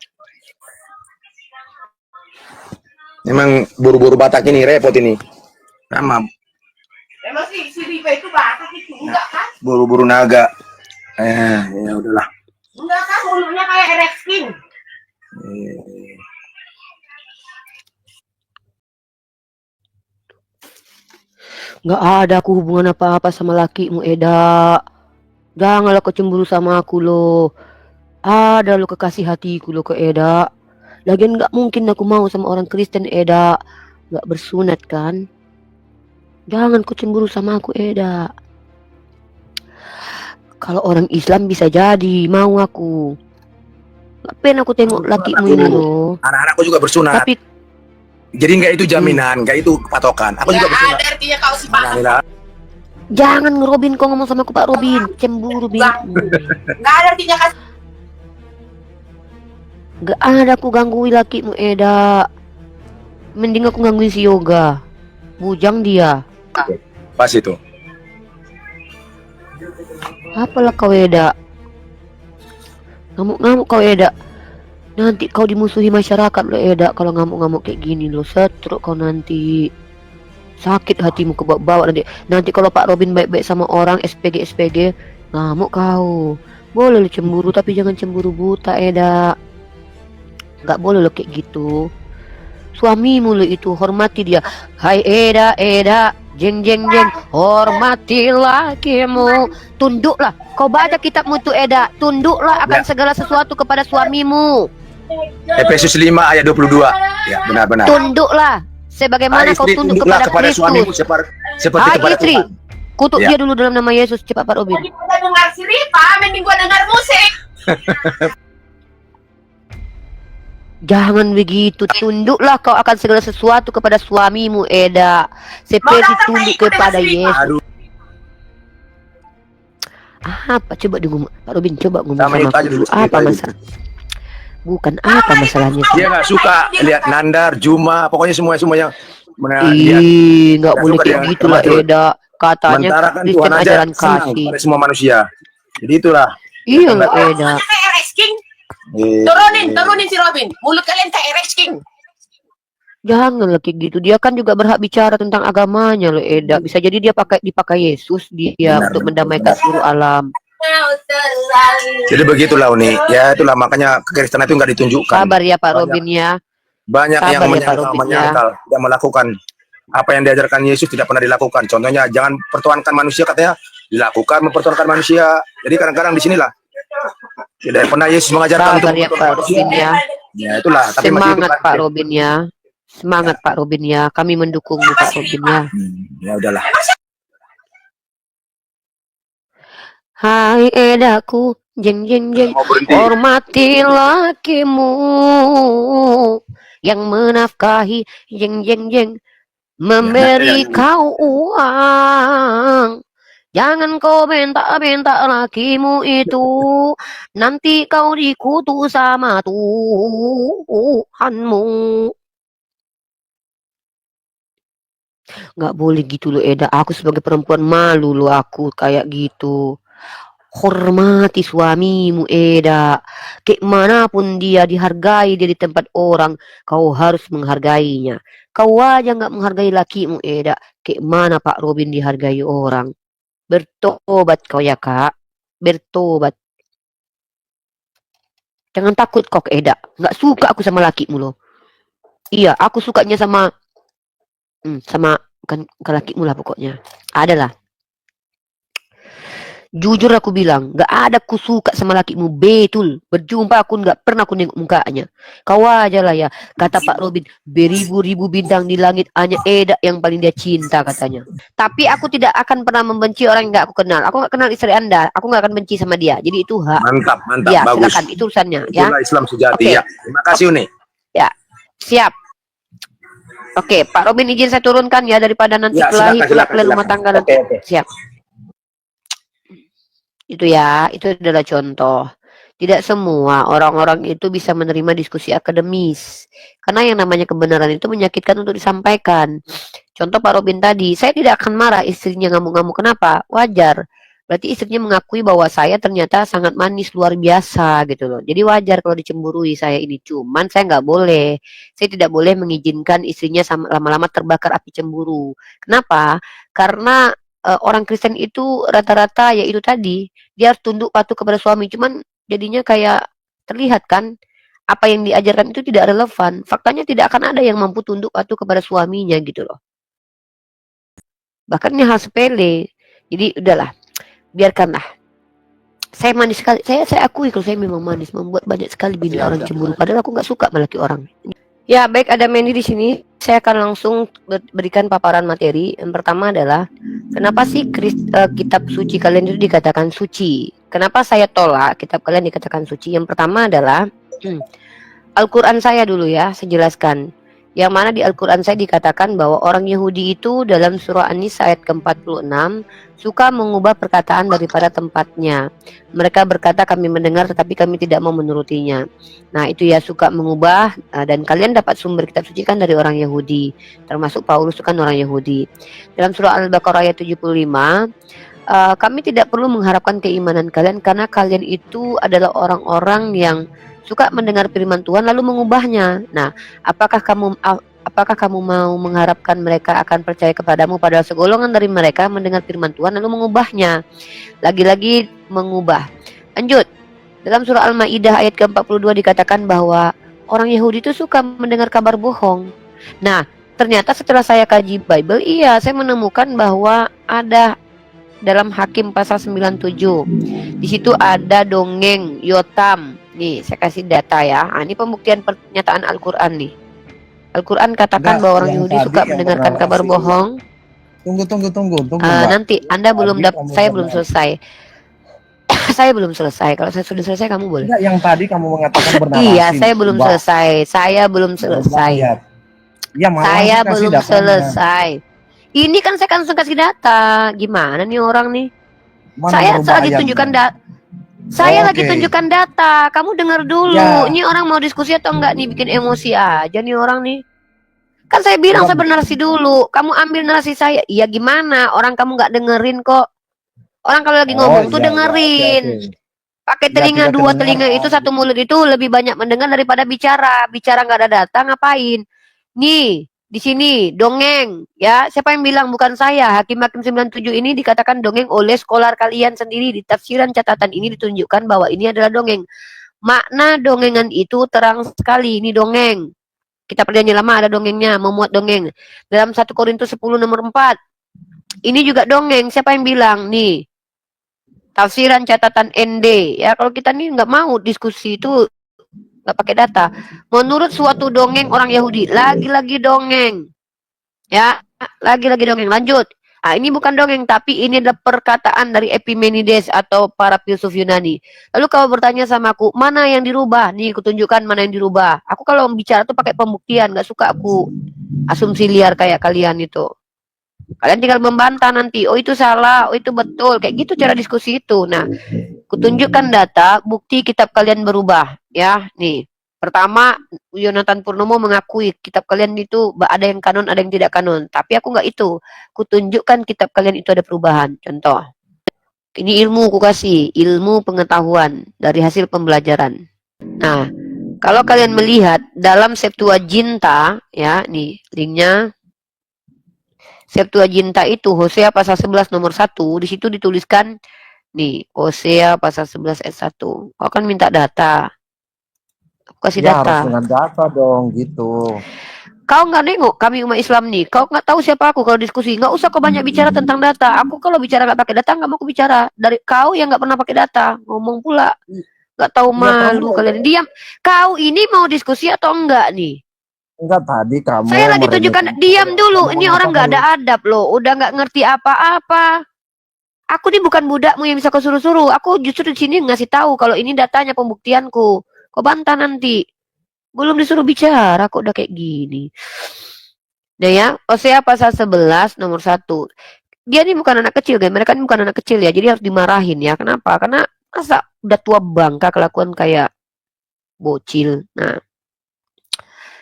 H: Memang buru-buru Batak ini repot ini. Sama
I: Emang si Ripa itu bakat itu enggak kan?
H: buru-buru naga. Ya udahlah.
I: Enggak kan, mulutnya kayak ereksi.
A: Nggak ada aku hubungan apa-apa sama lakimu, Eda. Janganlah kau cemburu sama aku loh. Ada lo kekasih hatiku lo ke Eda. Lagian nggak mungkin aku mau sama orang Kristen, Eda. Nggak bersunat kan? Jangan kau cemburu sama aku, Eda. Kalau orang Islam bisa jadi mau aku. Nggak pengen aku tengok lakimu ini loh.
H: Anak-anakku juga bersunat.
A: Tapi
H: Jadi nggak itu jaminan, nggak itu patokan. Aku juga bersunat.
I: Ada artinya kau si Pak.
H: Alhamdulillah.
A: jangan ngerobin kau ngomong sama aku, Pak Robin. Cemburu, Bin.
I: Nggak ada artinya kasih.
A: Gak ada aku gangguin lakimu, Eda. Mending aku gangguin si Yoga. Bujang dia.
H: Pas itu.
A: Apalah kau, Eda? Ngamuk-ngamuk kau, Eda. Nanti kau dimusuhi masyarakat lo, Eda. Kalau ngamuk-ngamuk kayak gini lo, setruk kau nanti. Sakit hatimu ke bawa nanti. Nanti kalau Pak Robin baik-baik sama orang SPG ngamuk kau. Boleh lo cemburu, tapi jangan cemburu buta, Eda. Gak boleh lo kayak gitu. Suamimu lo itu, hormati dia. Hai Eda, jeng, hormati lakimu. Tunduklah. Kau baca kitabmu tuh, Eda. Tunduklah akan segala sesuatu kepada suamimu.
H: Efesus 5 ayat 22. Ya, benar-benar.
A: Tunduklah sebagaimana kau tunduk kepada
H: suamimu
A: Kristus.
H: seperti
A: Hai
H: kepada
A: istri,
H: Tuhan.
A: kutuk
H: Ya.
A: dia dulu dalam nama Yesus. Cepat Pak Robin.
I: Gua dengar si Rifa, mending gua dengar musik.
A: Jangan begitu. Tunduklah kau akan segala sesuatu kepada suamimu, Eda. Seperti tunduk kepada Yesus.
H: Aduh,
A: Apa coba ngomong, Pak Robin, coba ngomong
H: sama
A: sama
H: itu
A: aku
H: aja
A: dulu.
H: dulu,
A: Apa
H: itu aja.
A: masalah? Bukan apa masalahnya?
H: dia nggak suka lihat Nandar, Juma, pokoknya semua yang dia
A: Ih, nggak
H: nggak
A: boleh
H: suka
A: kayak
H: dia
A: gitulah,
H: termasuk.
A: Eda. Katanya
H: Sementara kan
A: Kristen
H: Tuhan aja
A: ajaran
H: senang
A: kasih.
H: pada semua manusia. Jadi itulah.
A: Iya loh, Eda.
I: Kayak RX King.
H: Eh,
I: Turunin si Robin. Mulut kalian kayak RX King.
A: Janganlah kayak gitu. Dia kan juga berhak bicara tentang agamanya loh, Eda. Bisa jadi dia dipakai Yesus dia
H: Benar,
A: untuk
H: benar,
A: mendamaikan
H: benar.
A: seluruh alam.
H: Jadi begitulah Uni. Ya itulah makanya kekristenan itu nggak ditunjukkan.
A: Sabar ya Pak Robin ya.
H: Banyak
A: Sabar
H: yang
A: ya, Pak Robin,
H: menyangkal, tidak melakukan apa yang diajarkan Yesus, tidak pernah dilakukan. Contohnya jangan pertuhankan manusia, katanya dilakukan, mempertuhankan manusia. Jadi kadang-kadang di sinilah tidak pernah Yesus mengajarkan
A: Sabar
H: untuk
A: ya Pak Robin ya.
H: Ya itulah. Tapi masih
A: Semangat
H: hidup,
A: Pak
H: kan?
A: Robin ya. Semangat Pak Robin ya. Kami mendukungmu Pak Robin ya.
H: Ya udahlah.
A: Hai Edaku, jeng,
H: Mau berhenti.
A: hormati lakimu yang menafkahi, jeng, memberi
H: Ya.
A: kau uang. Jangan kau bentak-bentak lakimu itu, nanti kau dikutuk sama Tuhanmu. Nggak boleh gitu loh, Eda. Aku sebagai perempuan malu loh aku kayak gitu. Hormati suamimu, Eda. Kayak manapun dia, dihargai dia di tempat orang, kau harus menghargainya. Kau aja nggak menghargai lakimu, Eda. Kayak mana Pak Robin dihargai orang? Bertobat kau ya, Kak. Bertobat. Jangan takut kok, Eda. Nggak suka aku sama lakimu loh. Iya, aku sukanya sama bukan lakimu lah pokoknya. Adalah. Jujur aku bilang, gak ada aku suka sama lakimu, betul. Berjumpa aku gak pernah aku nengok mukanya. Kau aja lah ya, kata Pak Robin, beribu-ribu bintang di langit hanya Eda yang paling dia cinta katanya. Tapi aku tidak akan pernah membenci orang yang gak aku kenal. Aku gak kenal istri Anda, aku gak akan benci sama dia. Jadi itu hak.
H: Mantap,
A: Ya,
H: bagus.
A: silakan, itu urusannya ya.
H: Itulah Islam sejati.
A: Oke.
H: Ya. Terima kasih Uni.
A: Ya, siap. Oke, Pak Robin izin saya turunkan ya daripada nanti
H: Ya,
A: kelahi
H: silakan.
A: rumah tangga nanti.
H: Oke.
A: Siap. Itu ya, itu adalah contoh. Tidak semua orang-orang itu bisa menerima diskusi akademis. Karena yang namanya kebenaran itu menyakitkan untuk disampaikan. Contoh Pak Robin tadi, saya tidak akan marah istrinya ngamuk-ngamuk. Kenapa? Wajar. Berarti istrinya mengakui bahwa saya ternyata sangat manis luar biasa gitu loh. Jadi wajar kalau dicemburui saya ini. Cuman saya nggak boleh. Saya tidak boleh mengizinkan istrinya lama-lama terbakar api cemburu. Kenapa? Karena orang Kristen itu rata-rata ya itu tadi, dia harus tunduk patuh kepada suami. Cuman jadinya kayak terlihat kan apa yang diajarkan itu tidak relevan. Faktanya tidak akan ada yang mampu tunduk patuh kepada suaminya gitu loh. Bahkan ini hal sepele. Jadi udahlah, biarkanlah. Saya manis sekali. Saya akui kalau saya memang manis, membuat banyak sekali bini orang cemburu. Padahal aku nggak suka sama laki orang. Ya, baik, ada Mandy di sini. Saya akan langsung berikan paparan materi. Yang pertama adalah kenapa sih kitab suci kalian itu dikatakan suci? Kenapa saya tolak kitab kalian dikatakan suci? Yang pertama adalah Al-Quran saya dulu ya, saya jelaskan. Yang mana di Al-Quran saya dikatakan bahwa orang Yahudi itu dalam surah An-Nisa ayat ke-46 suka mengubah perkataan daripada tempatnya. Mereka berkata kami mendengar tetapi kami tidak mau menurutinya. Nah itu ya, suka mengubah, dan kalian dapat sumber kitab suci kan dari orang Yahudi. Termasuk Paulus itu kan orang Yahudi. Dalam surah Al-Baqarah ayat 75, kami tidak perlu mengharapkan keimanan kalian karena kalian itu adalah orang-orang yang suka mendengar firman Tuhan lalu mengubahnya. Nah, apakah kamu mau mengharapkan mereka akan percaya kepadamu padahal segolongan dari mereka mendengar firman Tuhan lalu mengubahnya? Lagi-lagi mengubah. Lanjut. Dalam surah Al-Maidah ayat ke-42 dikatakan bahwa orang Yahudi itu suka mendengar kabar bohong. Nah, ternyata setelah saya kaji Bible, iya, saya menemukan bahwa ada dalam Hakim pasal 97. Di situ ada dongeng Yotam. Nih, saya kasih data ya. Nah, ini pembuktian pernyataan Al-Quran nih. Al-Quran katakan bahwa orang Yahudi suka mendengarkan kabar bohong.
G: Tunggu.
A: Nanti Anda belum saya belum selesai. Saya belum selesai. Kalau saya sudah selesai kamu boleh.
G: Enggak, yang tadi kamu mengatakan bernarasi.
A: Iya, saya belum selesai. Saya belum selesai.
G: Ya,
A: Saya belum selesai. Ini kan saya kan langsung kasih data. Gimana nih orang nih? Saya lagi tunjukkan data. Saya lagi tunjukkan data. Kamu dengar dulu.
G: Ya.
A: Ini orang mau diskusi atau enggak nih? Bikin emosi aja nih orang nih. Kan saya bilang saya bernarasi dulu. Kamu ambil narasi saya. Iya gimana? Orang kamu nggak dengerin kok. Orang kalau lagi ngomong tuh dengerin. Pakai telinga dua telinga itu, satu mulut itu lebih banyak mendengar daripada bicara. Bicara nggak ada data ngapain? Nih. Di sini dongeng ya, siapa yang bilang? Bukan saya. Hakim-hakim 97 ini dikatakan dongeng oleh skolar kalian sendiri. Di tafsiran catatan ini ditunjukkan bahwa ini adalah dongeng. Makna dongengan itu terang sekali. Ini dongeng. Kitab Perjanjian Lama ada dongengnya, memuat dongeng. Dalam 1 Korintus 10 nomor 4. Ini juga dongeng. Siapa yang bilang? Nih. Tafsiran catatan ND. Ya, kalau kita nih nggak mau diskusi itu nggak pakai data. Menurut suatu dongeng orang Yahudi, lagi-lagi dongeng, ya, lagi-lagi dongeng. Lanjut. Ah, ini bukan dongeng, tapi ini adalah perkataan dari Epimenides atau para filsuf Yunani. Lalu kau bertanya sama aku, mana yang dirubah? Nih, aku tunjukkan mana yang dirubah. Aku kalau bicara tuh pakai pembuktian, nggak suka aku asumsi liar kayak kalian itu. Kalian tinggal membantah nanti, oh itu salah, oh itu betul, kayak gitu cara diskusi itu. Nah, kutunjukkan data, bukti kitab kalian berubah, ya. Nih, pertama Yonatan Purnomo mengakui kitab kalian itu ada yang kanon, ada yang tidak kanon. Tapi aku nggak itu. Kutunjukkan kitab kalian itu ada perubahan. Contoh, ini ilmu ku kasih, ilmu pengetahuan dari hasil pembelajaran. Nah, kalau kalian melihat dalam Septuaginta, ya, nih linknya. Septuaginta itu Hosea pasal 11 nomor 1, di situ dituliskan nih, Hosea pasal 11 ayat 1. Kau kan minta data. Aku kasih data.
G: Harus dengan data dong gitu.
A: Kau nggak nengok kami umat Islam nih. Kau nggak tahu siapa aku kalau diskusi. Nggak usah kau banyak bicara tentang data. Aku kalau bicara nggak pakai data nggak mau aku bicara. Dari kau yang nggak pernah pakai data ngomong pula. Nggak tahu malu kalian. Diam. Kau ini mau diskusi atau enggak nih?
G: Enggak, tadi kamu.
A: Saya lagi tunjukkan. Diam dulu. Ini orang nggak ada adab loh. Udah nggak ngerti apa-apa. Aku nih bukan budakmu yang bisa kau suruh-suruh. Aku justru di sini ngasih tahu kalau ini datanya, pembuktianku. Kau bantah nanti. Belum disuruh bicara kok udah kayak gini. Nah ya, Hosea pasal 11 nomor 1. Dia ini bukan anak kecil, guys. Mereka ini bukan anak kecil ya. Jadi harus dimarahin ya. Kenapa? Karena masa udah tua bangka kelakuan kayak bocil. Nah,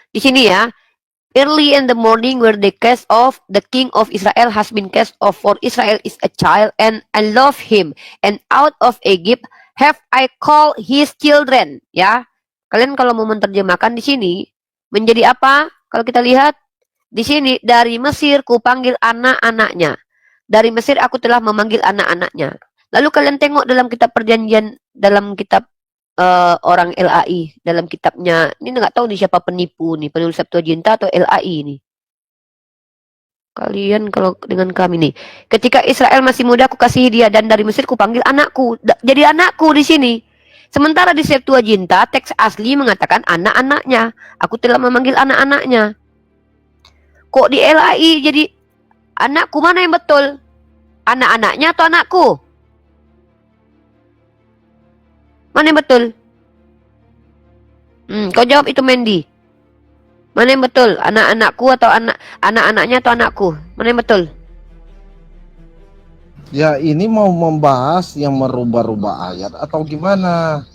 A: di sini ya. Early in the morning where the cast of the king of Israel has been cast off, for Israel is a child and I love him, and out of Egypt have I called his children. Ya, kalian kalau mau menerjemahkan di sini menjadi apa? Kalau kita lihat di sini, dari Mesir ku panggil anak-anaknya. Dari Mesir aku telah memanggil anak-anaknya. Lalu kalian tengok dalam kitab perjanjian, dalam kitab orang LAI, dalam kitabnya, ini nggak tahu nih siapa penipu nih, penulis Septuaginta atau LAI nih. Kalian kalau dengan kami nih, ketika Israel masih muda aku kasih dia, dan dari Mesir ku panggil anakku. Jadi anakku di sini. Sementara di Septuaginta teks asli mengatakan anak-anaknya. Aku telah memanggil anak-anaknya. Kok di LAI jadi anakku, mana yang betul? Anak-anaknya atau anakku? Mana yang betul? Kau jawab itu, Mandy. Mana yang betul? Anak-anakku atau anak-anaknya atau anakku? Mana yang betul?
G: Ya ini mau membahas yang merubah-rubah ayat atau gimana?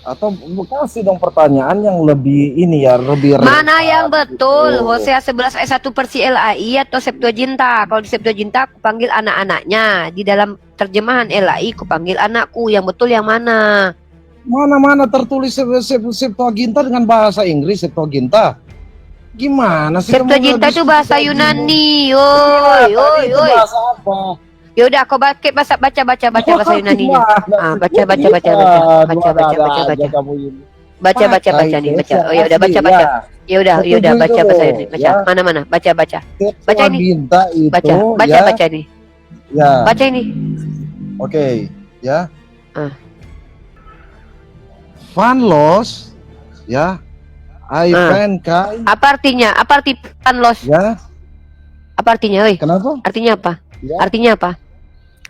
G: Atau kasih dong pertanyaan yang lebih ini ya, lebih
A: Mana yang betul? Hosea 11 ayat 1 versi LAI atau Septuaginta? Kalau di Septuaginta aku panggil anak-anaknya. Di dalam terjemahan LAI aku panggil anakku. Yang betul yang mana?
G: Mana-mana tertulis Septuaginta dengan bahasa Inggris Septuaginta. Gimana sih?
A: Septuaginta itu bahasa Yunani. Oi.
G: Bahasa apa?
A: Yaudah, kau baca bahasa Yunani. Baca nih. Baca. Oh ya udah baca. Ya udah baca bahasa Yunani. Baca. Mana? Baca. Baca ini. Baca nih.
G: Ya.
A: Baca ini.
G: Oke, ya. Fanlos, ya. Ivan kai.
A: Apa artinya? Apa arti fanlos?
G: Ya.
A: Apa artinya, woi?
G: Kenapa?
A: Artinya apa?
G: Ya.
A: Artinya apa?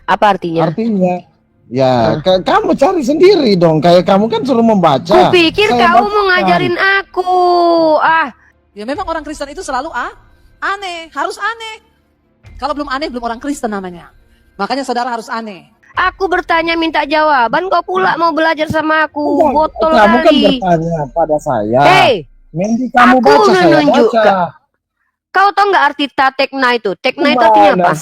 A: Apa artinya?
G: Artinya, ya, kamu cari sendiri dong. Kayak kamu kan suruh membaca.
A: Kupikir kau mau ngajarin aku.
L: Ya memang orang Kristen itu selalu aneh, harus aneh. Kalau belum aneh, belum orang Kristen namanya. Makanya saudara harus aneh.
A: Aku bertanya minta jawaban, kau pula mau belajar sama aku. Botol
G: kamu kan
A: kali.
G: bertanya pada saya.
A: Hei,
G: Mandy, kamu
A: aku
G: baca, saya
A: menunjuk.
G: baca.
A: Kau tahu nggak arti tekna itu? Tekna itu artinya apa?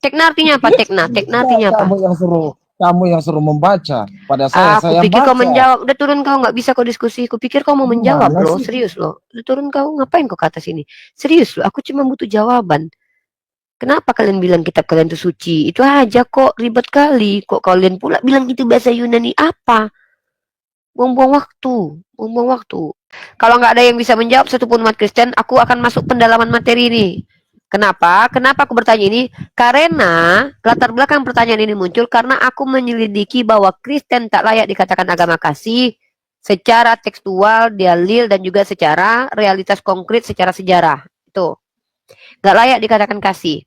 A: Tekna artinya apa? Tekna artinya apa?
G: Kamu yang suruh membaca pada saya.
A: Aku
G: Saya
A: pikir
G: baca.
A: kau menjawab. Udah turun kau, nggak bisa kau diskusi. Aku pikir kau mau menjawab
G: Gimana
A: loh,
G: sih?
A: serius loh. Udah turun kau, ngapain kau ke atas ini? Serius loh, aku cuma butuh jawaban. Kenapa kalian bilang kitab kalian itu suci? Itu aja kok, ribet kali. Kok kalian pula bilang itu bahasa Yunani apa? Buang-buang waktu. Kalau nggak ada yang bisa menjawab satupun umat Kristen, aku akan masuk pendalaman materi ini. Kenapa? Kenapa aku bertanya ini? Karena latar belakang pertanyaan ini muncul karena aku menyelidiki bahwa Kristen tak layak dikatakan agama kasih secara tekstual, dalil, dan juga secara realitas konkret, secara sejarah. Itu. Gak layak dikatakan kasih.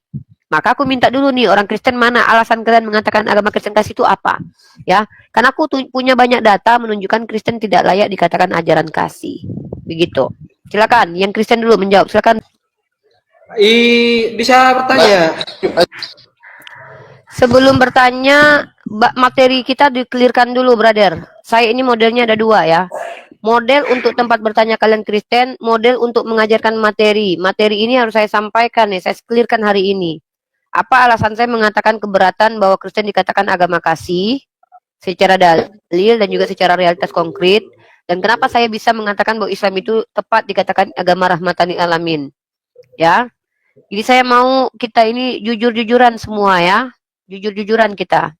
A: Maka aku minta dulu nih, orang Kristen mana alasan kalian mengatakan agama Kristen kasih itu apa? Ya, karena aku punya banyak data menunjukkan Kristen tidak layak dikatakan ajaran kasih. Begitu. Silakan, yang Kristen dulu menjawab. Silakan.
K: Bisa bertanya.
A: Sebelum bertanya, materi kita dikelirkan dulu, brother. Saya ini modelnya ada dua ya. Model untuk tempat bertanya kalian Kristen, model untuk mengajarkan materi. Materi ini harus saya sampaikan nih, saya clearkan hari ini. Apa alasan saya mengatakan keberatan bahwa Kristen dikatakan agama kasih secara dalil dan juga secara realitas konkret, dan kenapa saya bisa mengatakan bahwa Islam itu tepat dikatakan agama rahmatan lil alamin. Ya. Jadi saya mau kita ini jujur-jujuran semua ya. Jujur-jujuran kita.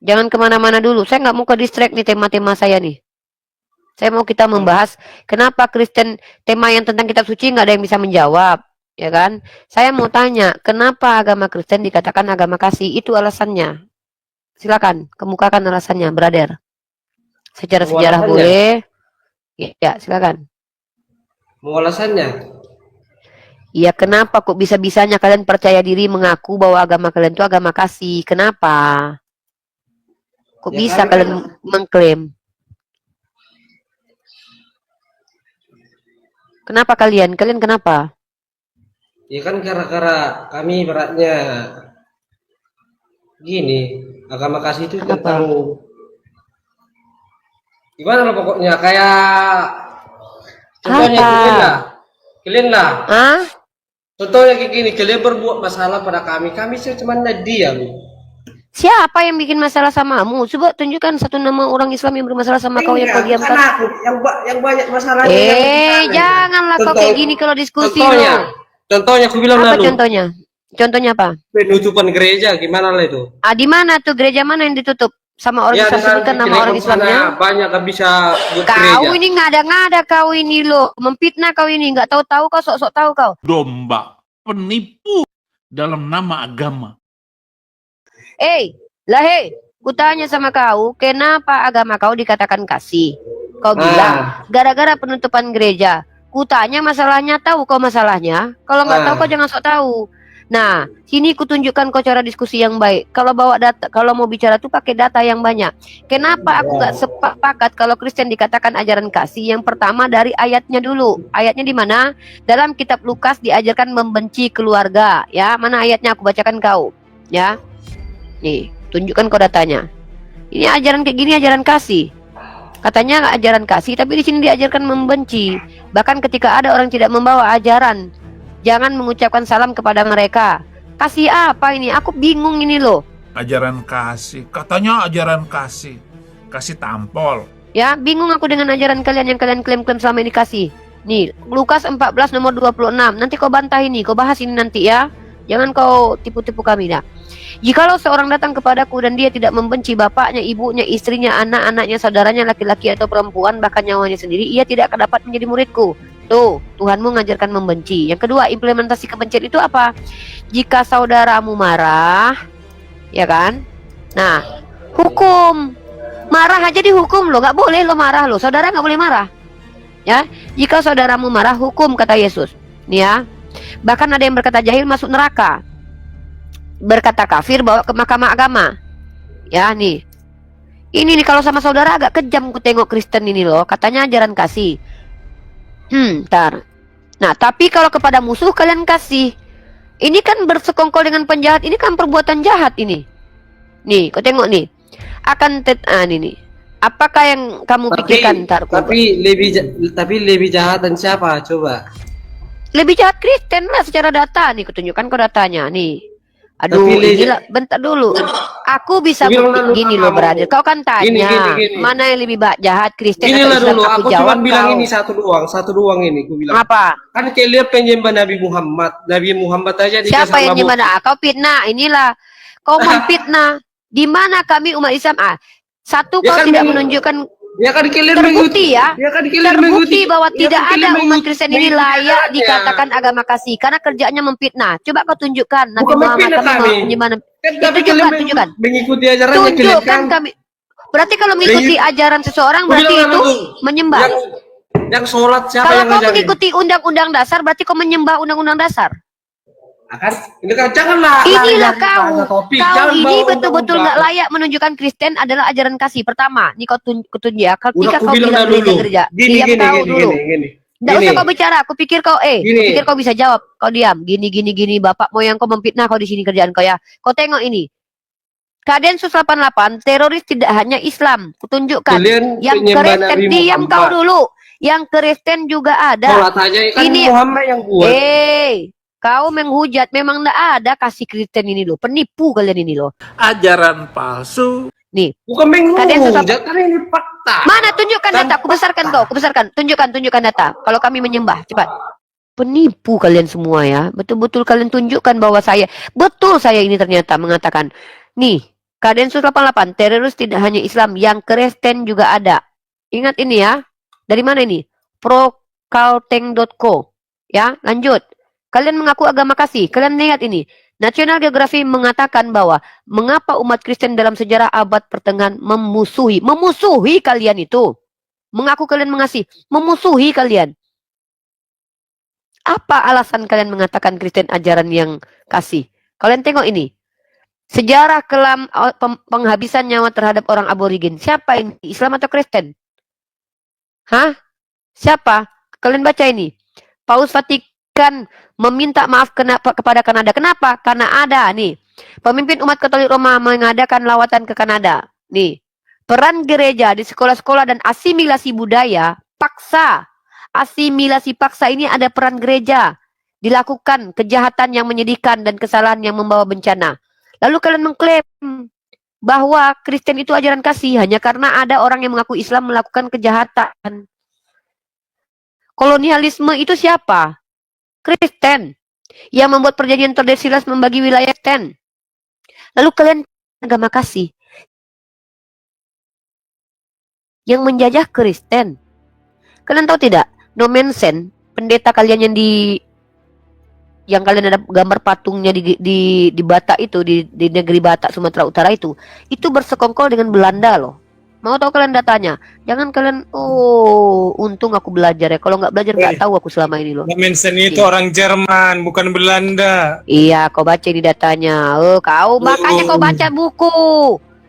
A: Jangan kemana-mana dulu. Saya nggak mau ke distract nih tema-tema saya nih. Saya mau kita membahas kenapa Kristen, tema yang tentang kitab suci nggak ada yang bisa menjawab. Ya kan? Saya mau tanya, kenapa agama Kristen dikatakan agama kasih? Itu alasannya. Silakan, kemukakan alasannya, brother. Secara sejarah boleh. Ya, silakan.
K: Mau alasannya?
A: Iya, kenapa kok bisa-bisanya kalian percaya diri mengaku bahwa agama kalian itu agama kasih? Kenapa? Kok
K: Ya,
A: bisa
K: kami
A: kalian mengklaim? Kenapa kalian? Kalian kenapa?
K: Ya kan gara-gara kami beratnya gini, agama kasih itu tentang gimana lah pokoknya, kayak contohnya kalian lah. Contohnya kayak gini, kalian berbuat masalah pada kami cuma diam.
A: Siapa yang bikin masalah samamu? Coba tunjukkan satu nama orang Islam yang bermasalah sama kau yang kau diamkan.
K: Aku yang banyak masalah.
A: Janganlah kau kayak gini kalau diskusi.
K: Contohnya aku bilang
A: apa
K: lalu.
A: Contohnya? Contohnya apa?
K: Penutupan gereja, gimana lah itu?
A: Di mana tuh gereja mana yang ditutup? sama orang
K: Ya,
A: Islam,
K: di sana
A: sebutkan
K: di
A: nama orang
K: Cilegon sana
A: Islamnya.
K: banyak gak bisa buat
A: Kau
K: gereja.
A: ini ngada-ngada, kau ini lo memfitnah, kau ini nggak tahu-tahu, kau sok-sok tahu kau.
C: Domba, penipu dalam nama agama.
A: Kutanya sama kau, kenapa agama kau dikatakan kasih? Kau bilang gara-gara penutupan gereja. Kutanya masalahnya, tahu kau masalahnya? Kalau nggak tahu kau jangan sok tahu. Nah, sini kutunjukkan kau cara diskusi yang baik. Kalau bawa data, kalau mau bicara tuh pakai data yang banyak. Kenapa aku nggak sepakat kalau Kristen dikatakan ajaran kasih? Yang pertama dari ayatnya dulu. Ayatnya di mana? Dalam kitab Lukas diajarkan membenci keluarga. Ya, mana ayatnya? Aku bacakan kau. Ya, nih, tunjukkan kau datanya. Ini ajaran kayak gini, ajaran kasih. Katanya ajaran kasih, tapi di sini diajarkan membenci. Bahkan ketika ada orang tidak membawa ajaran, jangan mengucapkan salam kepada mereka. Kasih apa ini? Aku bingung ini loh.
C: Ajaran kasih, katanya ajaran kasih. Kasih tampol.
A: Ya, bingung aku dengan ajaran kalian yang kalian klaim-klaim selama ini kasih. Nih, Lukas 14 nomor 26. Nanti kau bantah ini, kau bahas ini nanti ya. Jangan kau tipu-tipu kami dah. Jikalau seorang datang kepadaku dan dia tidak membenci bapaknya, ibunya, istrinya, anak-anaknya, saudaranya, laki-laki atau perempuan, bahkan nyawanya sendiri, ia tidak akan dapat menjadi muridku. Tuh, Tuhanmu mengajarkan membenci. Yang kedua, implementasi kebencian itu apa? Jika saudaramu marah, ya kan? Nah, hukum. Marah aja dihukum loh, nggak boleh lo marah lo. Saudara nggak boleh marah. Ya, jika saudaramu marah, hukum, kata Yesus. Nih ya. Bahkan ada yang berkata jahil masuk neraka. Berkata kafir bawa ke mahkamah agama. Ya nih. Ini nih kalau sama saudara agak kejam ku tengok Kristen ini loh. Katanya ajaran kasih. Ntar. Nah, tapi kalau kepada musuh kalian kasih. Ini kan bersekongkol dengan penjahat. Ini kan perbuatan jahat ini. Nih, kau tengok nih. Ini. Apakah yang kamu pikirkan ntar?
K: Tapi lebih jahat dan siapa? Coba.
A: Lebih jahat Kristen lah secara data. Nih, kutunjukkan kau datanya. Nih. Aduh, inilah, bentar dulu. Aku bisa gini loh, brother. Kau kan tanya,
K: gini.
A: mana yang lebih jahat, Kristen
K: Inilah
A: atau Islam?
K: dulu, aku
A: jawab
K: cuma bilang
A: kau.
K: ini satu doang ini, aku bilang.
A: Apa?
K: Kan kalian penyembah Nabi Muhammad aja dikasih
A: Siapa yang
K: sama
A: gimana? Kau fitnah, inilah. Kau memfitnah. Di mana kami umat Islam? Satu,
K: Ya
A: kau
K: kan
A: tidak menunjukkan
K: Ya kan kalian
A: terbukti ya,
K: Ya kan kalian
A: terbukti bahwa
K: Ya
A: tidak
K: kan
A: ada
K: kalian
A: umat Kristen ini layak
K: ajarannya.
A: dikatakan agama kasih karena kerjaannya memfitnah. Coba kau tunjukkan Nabi
K: Bukan
A: Muhammad
K: memfitnah
A: kami
K: kami.
A: menyembah.
K: Kan tapi
A: Tunjukkan.
K: mengikuti ajarannya kalian
A: Tunjukkan
K: kan.
A: kami. Berarti kalau mengikuti ajaran seseorang
K: Aku
A: berarti
K: bilang
A: itu
K: langsung,
A: menyembah.
K: Yang sholat siapa
A: Kalau
K: yang
A: kau
K: ngajarin?
A: mengikuti undang-undang dasar berarti kau menyembah undang-undang dasar.
K: Kan ini kan janganlah
A: Inilah
K: kau
A: kau ini betul-betul nggak layak menunjukkan Kristen adalah ajaran kasih. Pertama, nih kau tunjuk ya. Ketika kau bilang gereja-gereja, diam kau dulu. Nggak usah kau bicara. Aku pikir kau aku pikir kau bisa jawab. Kau diam. Gini. Bapak moyang kau memfitnah kau di sini kerjaan kau ya. Kau tengok ini. Kadensus 88, teroris tidak hanya Islam. Kutunjukkan. Yang Kristen, diam kau dulu. Yang Kristen juga ada.
K: Sholat aja kan
A: Ini
K: Muhammad yang buat.
A: Kau menghujat, memang tidak ada kasih Kristen ini loh. Penipu kalian ini loh.
C: Ajaran palsu.
A: Nih.
K: Bukan menghujat, kan ini fakta.
A: Mana tunjukkan data, aku besarkan kau, tunjukkan data. Kalau kami menyembah, cepat. Penipu kalian semua ya. Betul-betul kalian tunjukkan bahwa saya ini ternyata mengatakan. Nih, Kadensus 88, teroris tidak hanya Islam, yang Kristen juga ada. Ingat ini ya. Dari mana ini? Prokalteng.co. Ya, lanjut. Kalian mengaku agama kasih. Kalian lihat ini. National Geographic mengatakan bahwa mengapa umat Kristen dalam sejarah abad pertengahan memusuhi kalian itu. Mengaku kalian mengasihi, memusuhi kalian. Apa alasan kalian mengatakan Kristen ajaran yang kasih? Kalian tengok ini. Sejarah kelam penghabisan nyawa terhadap orang aborigin. Siapa ini? Islam atau Kristen? Hah? Siapa? Kalian baca ini. Paus Vatikan meminta maaf kepada Kanada. Kenapa? Karena ada nih. Pemimpin umat Katolik Roma mengadakan lawatan ke Kanada. Nih. Peran gereja di sekolah-sekolah dan asimilasi budaya paksa. Asimilasi paksa ini ada peran gereja. Dilakukan kejahatan yang menyedihkan dan kesalahan yang membawa bencana. Lalu kalian mengklaim bahwa Kristen itu ajaran kasih hanya karena ada orang yang mengaku Islam melakukan kejahatan. Kolonialisme itu siapa? Kristen yang membuat perjanjian Tordesillas membagi wilayah Kristen. Lalu kalian agama kasih. yang menjajah Kristen. Kalian tahu tidak? Nomensen, pendeta kalian yang kalian ada gambar patungnya di Batak itu, di negeri Batak Sumatera Utara itu bersekongkol dengan Belanda loh. Mau tahu kalian datanya? Jangan kalian, untung aku belajar ya. Kalau nggak belajar nggak tahu aku selama ini loh.
M: Nomensen itu orang Jerman, bukan Belanda.
A: Iya, kau baca di datanya. Makanya kau baca buku.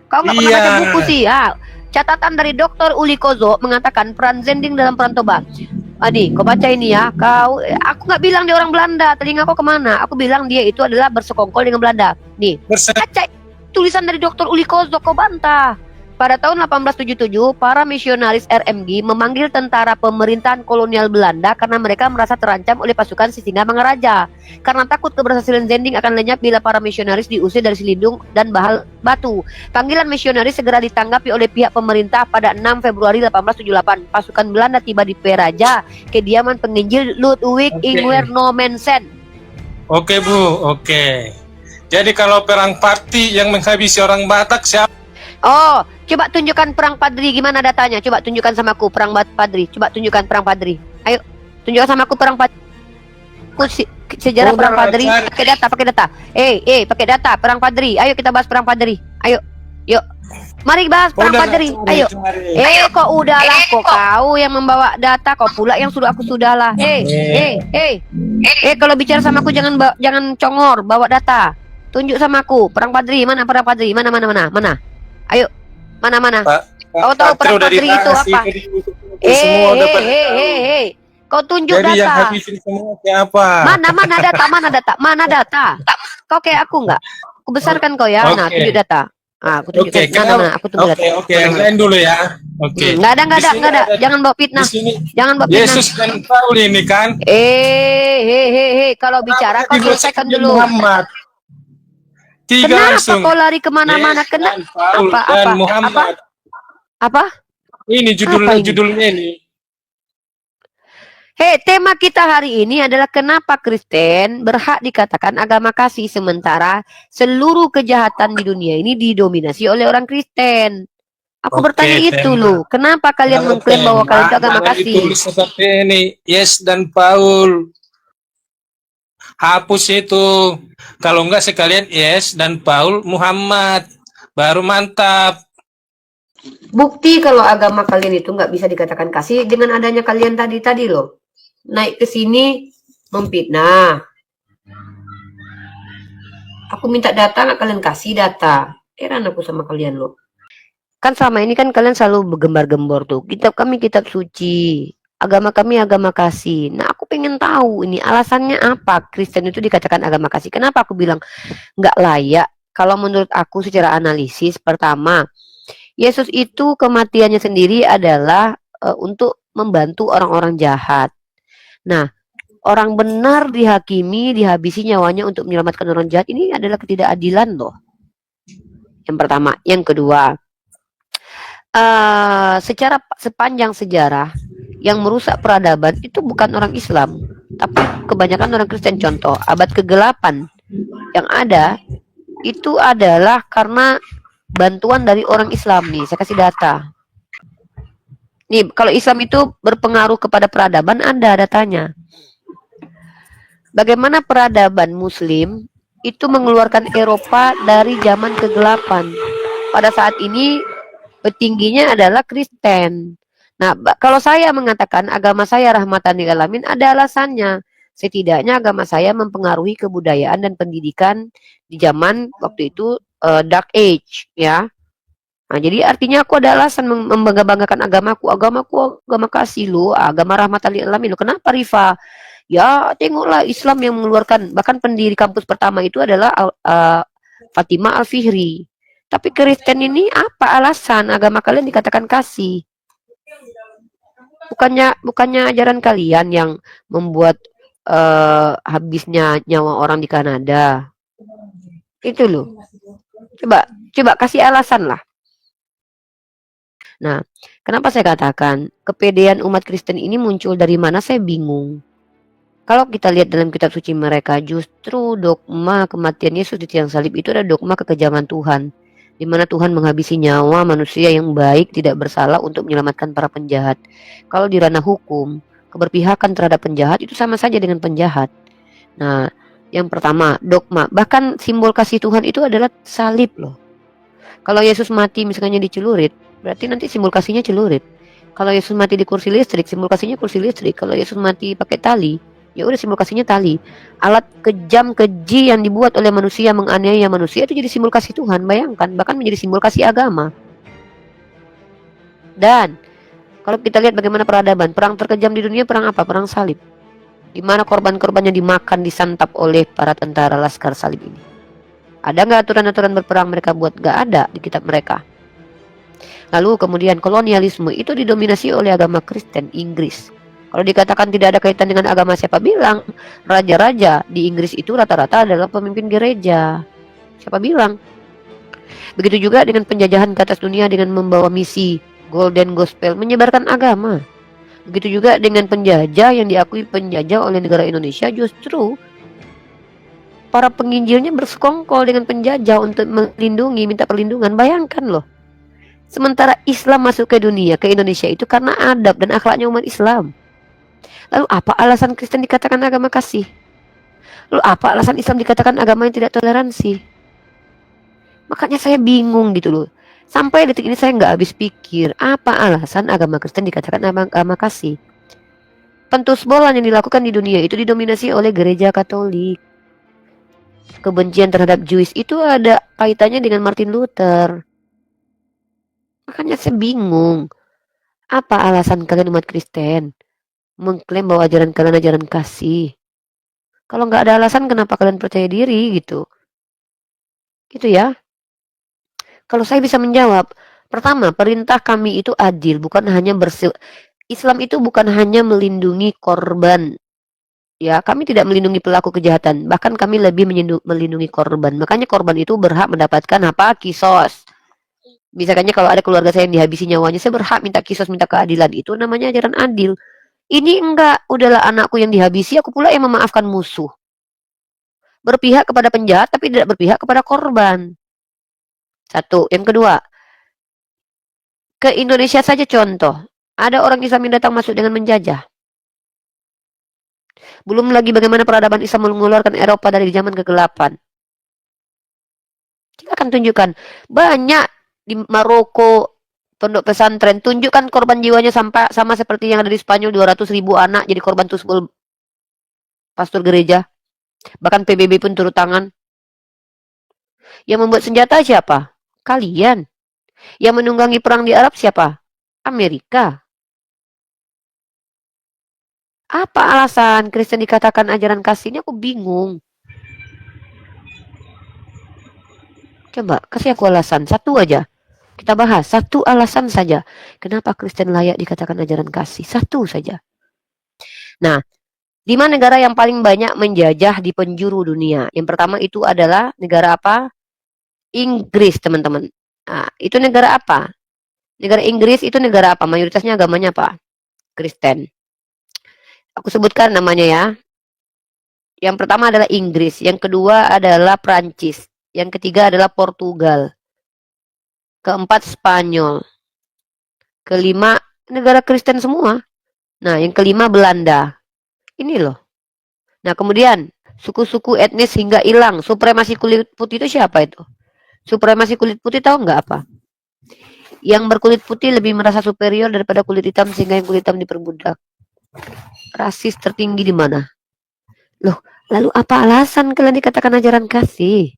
A: Kau nggak pernah baca buku sih ya. Catatan dari Dr. Uli Kozo mengatakan peran Zending dalam Perang Toba. Adi, kau baca ini ya. Aku nggak bilang dia orang Belanda. Telinga kau kemana? Aku bilang dia itu adalah bersekongkol dengan Belanda. Nih, baca tulisan dari Dr. Uli Kozo, kau bantah. Pada tahun 1877, para misionaris RMG memanggil tentara pemerintahan kolonial Belanda karena mereka merasa terancam oleh pasukan Sisingamangaraja. Karena takut keberhasilan Zending akan lenyap bila para misionaris diusir dari Selindung dan Bahal Batu. Panggilan misionaris segera ditanggapi oleh pihak pemerintah pada 6 Februari 1878. Pasukan Belanda tiba di Peraja, kediaman penginjil Ludwig Ingwer Nomensen.
M: Oke Bu, oke. Jadi kalau perang Parti yang menghabisi orang Batak siapa?
A: Oh, coba tunjukkan perang Padri, gimana datanya? Coba tunjukkan sama aku perang Padri. Coba tunjukkan perang Padri. Ayo, tunjukkan sama aku perang Padri. Sejarah perang Padri. Pakai data. Pakai data perang Padri. Ayo kita bahas perang Padri. Ayo, yuk. Mari bahas perang Padri. Ayo. Kok udahlah kok kau yang membawa data, kau pula yang suruh aku sudahlah. Kalau bicara sama aku jangan congor, bawa data. Tunjuk sama aku perang Padri. Mana perang Padri? Mana? Ayo, mana? Kau tahu perang Padri itu apa? Kau tunjuk data.
M: Yang habisin semua siapa?
A: Mana data? Kau kayak aku nggak? Aku besarkan kau ya. Nah, tunjuk data. Aku tunjukkan. Mana? Aku tunggu data.
M: Oke, yang lain dulu ya. Oke.
A: Nggak ada. Jangan bawa fitnah. Jangan bawa fitnah.
M: Yesus dan Paul ini kan.
A: Kalau bicara kau selesaikan dulu.
M: Muhammad.
A: Kenapa kau lari kemana-mana? Kenapa?
M: Muhammad.
A: Apa?
M: Ini judulnya ini.
A: Tema kita hari ini adalah kenapa Kristen berhak dikatakan agama kasih sementara seluruh kejahatan di dunia ini didominasi oleh orang Kristen. Aku bertanya itu loh, kenapa kalian mengklaim bahwa kalian itu agama kasih?
M: Ditulis seperti ini, Yes dan Paul. Hapus itu. Kalau enggak sekalian Yes dan Paul Muhammad. Baru mantap.
A: Bukti kalau agama kalian itu nggak bisa dikatakan kasih dengan adanya kalian tadi loh. Naik ke sini memfitnah. Aku minta data, nggak kalian kasih data. Heran aku sama kalian loh. Kan selama ini kan kalian selalu bergembar-gembor tuh. Kami kitab suci. Agama kami agama kasih. Nah, aku pengen tahu ini alasannya apa Kristen itu dikatakan agama kasih. Kenapa aku bilang nggak layak? Kalau menurut aku secara analisis, pertama, Yesus itu kematiannya sendiri adalah untuk membantu orang-orang jahat. Nah, orang benar dihakimi, dihabisi nyawanya untuk menyelamatkan orang jahat. Ini adalah ketidakadilan loh. Yang pertama. Yang kedua, secara sepanjang sejarah, yang merusak peradaban itu bukan orang Islam, tapi kebanyakan orang Kristen. Contoh, abad ke-8 yang ada itu adalah karena bantuan dari orang Islam nih. Saya kasih data. Nih, kalau Islam itu berpengaruh kepada peradaban, ada datanya. Bagaimana peradaban Muslim itu mengeluarkan Eropa dari zaman kegelapan. Pada saat ini petingginya adalah Kristen. Nah, kalau saya mengatakan agama saya rahmatan lil alamin, ada alasannya. Setidaknya agama saya mempengaruhi kebudayaan dan pendidikan di zaman waktu itu Dark Age, ya. Nah, jadi artinya aku ada alasan membanggakan agamaku. Agamaku agama kasih lo, agama rahmatan lil alamin lo. Kenapa Rifa? Ya, tengoklah Islam yang mengeluarkan, bahkan pendiri kampus pertama itu adalah Fatimah Al-Fihri. Tapi Kristen ini apa alasan agama kalian dikatakan kasih? Bukannya ajaran kalian yang membuat habisnya nyawa orang di Kanada. Itu loh. Coba kasih alasan lah. Nah, kenapa saya katakan kepedean umat Kristen ini muncul dari mana, saya bingung. Kalau kita lihat dalam kitab suci mereka, justru dogma kematian Yesus di tiang salib itu adalah dogma kekejaman Tuhan. di mana Tuhan menghabisi nyawa manusia yang baik tidak bersalah untuk menyelamatkan para penjahat. Kalau di ranah hukum, keberpihakan terhadap penjahat itu sama saja dengan penjahat. Nah, yang pertama, dogma. Bahkan simbol kasih Tuhan itu adalah salib loh. Kalau Yesus mati misalnya di celurit, berarti nanti simbol kasihnya celurit. Kalau Yesus mati di kursi listrik, simbol kasihnya kursi listrik. Kalau Yesus mati pakai tali, ya udah simbol kasihnya tali. Alat kejam keji yang dibuat oleh manusia menganiaya manusia itu jadi simbol kasih Tuhan. Bayangkan, bahkan menjadi simbol kasih agama. Dan kalau kita lihat bagaimana peradaban, perang terkejam di dunia perang apa? Perang salib. Di mana korban-korbannya dimakan, disantap oleh para tentara laskar salib ini. Ada nggak aturan-aturan berperang mereka buat? Nggak ada di kitab mereka. Lalu kemudian kolonialisme itu didominasi oleh agama Kristen Inggris. Kalau dikatakan tidak ada kaitan dengan agama, siapa bilang? Raja-raja di Inggris itu rata-rata adalah pemimpin gereja. Siapa bilang? Begitu juga dengan penjajahan ke atas dunia dengan membawa misi Golden Gospel, menyebarkan agama. Begitu juga dengan penjajah yang diakui penjajah oleh negara Indonesia, justru para penginjilnya bersekongkol dengan penjajah untuk melindungi, minta perlindungan. Bayangkan loh. Sementara Islam masuk ke dunia, ke Indonesia itu karena adab dan akhlaknya umat Islam. Lalu apa alasan Kristen dikatakan agama kasih? Lalu apa alasan Islam dikatakan agama yang tidak toleransi? Makanya saya bingung gitu loh. Sampai detik ini saya nggak habis pikir, apa alasan agama Kristen dikatakan agama kasih? Pentusbolan yang dilakukan di dunia itu didominasi oleh gereja Katolik. Kebencian terhadap Jewish itu ada kaitannya dengan Martin Luther. Makanya saya bingung. Apa alasan kalian umat Kristen mengklaim bahwa ajaran kalian ajaran kasih? Kalau nggak ada alasan, kenapa kalian percaya diri gitu? Gitu ya. Kalau saya bisa menjawab, pertama, perintah kami itu adil, bukan hanya Islam itu bukan hanya melindungi korban. Ya, kami tidak melindungi pelaku kejahatan, bahkan kami lebih melindungi korban. Makanya korban itu berhak mendapatkan apa? Kisos. Misalnya kalau ada keluarga saya yang dihabisi nyawanya, saya berhak minta kisos, minta keadilan. Itu namanya ajaran adil. Ini enggak, udahlah anakku yang dihabisi, aku pula yang memaafkan musuh. Berpihak kepada penjahat, tapi tidak berpihak kepada korban. Satu. Yang kedua, ke Indonesia saja contoh. Ada orang Islam yang datang masuk dengan menjajah. Belum lagi bagaimana peradaban Islam mengeluarkan Eropa dari zaman kegelapan. Kita akan tunjukkan banyak di Maroko pondok pesantren, tunjukkan korban jiwanya sama seperti yang ada di Spanyol, 200.000 anak jadi korban tusbul pastor gereja. Bahkan PBB pun turut tangan. Yang membuat senjata siapa? Kalian. Yang menunggangi perang di Arab siapa? Amerika. Apa alasan Kristen dikatakan ajaran kasih? Ini aku bingung. Coba kasih aku alasan, satu aja. Kita bahas satu alasan saja. Kenapa Kristen layak dikatakan ajaran kasih? Satu saja. Nah, di mana negara yang paling banyak menjajah di penjuru dunia? Yang pertama itu adalah negara apa? Inggris, teman-teman. Nah, itu negara apa? Negara Inggris itu negara apa? Mayoritasnya agamanya apa? Kristen. Aku sebutkan namanya ya. Yang pertama adalah Inggris, yang kedua adalah Prancis, yang ketiga adalah Portugal, keempat Spanyol, kelima negara Kristen semua. Nah, yang kelima Belanda. Ini loh. Nah, kemudian suku-suku etnis hingga hilang. Supremasi kulit putih itu siapa itu? Supremasi kulit putih tahu nggak apa? Yang berkulit putih lebih merasa superior daripada kulit hitam sehingga yang kulit hitam diperbudak. Rasis tertinggi di mana? Loh, lalu apa alasan kalian dikatakan ajaran kasih?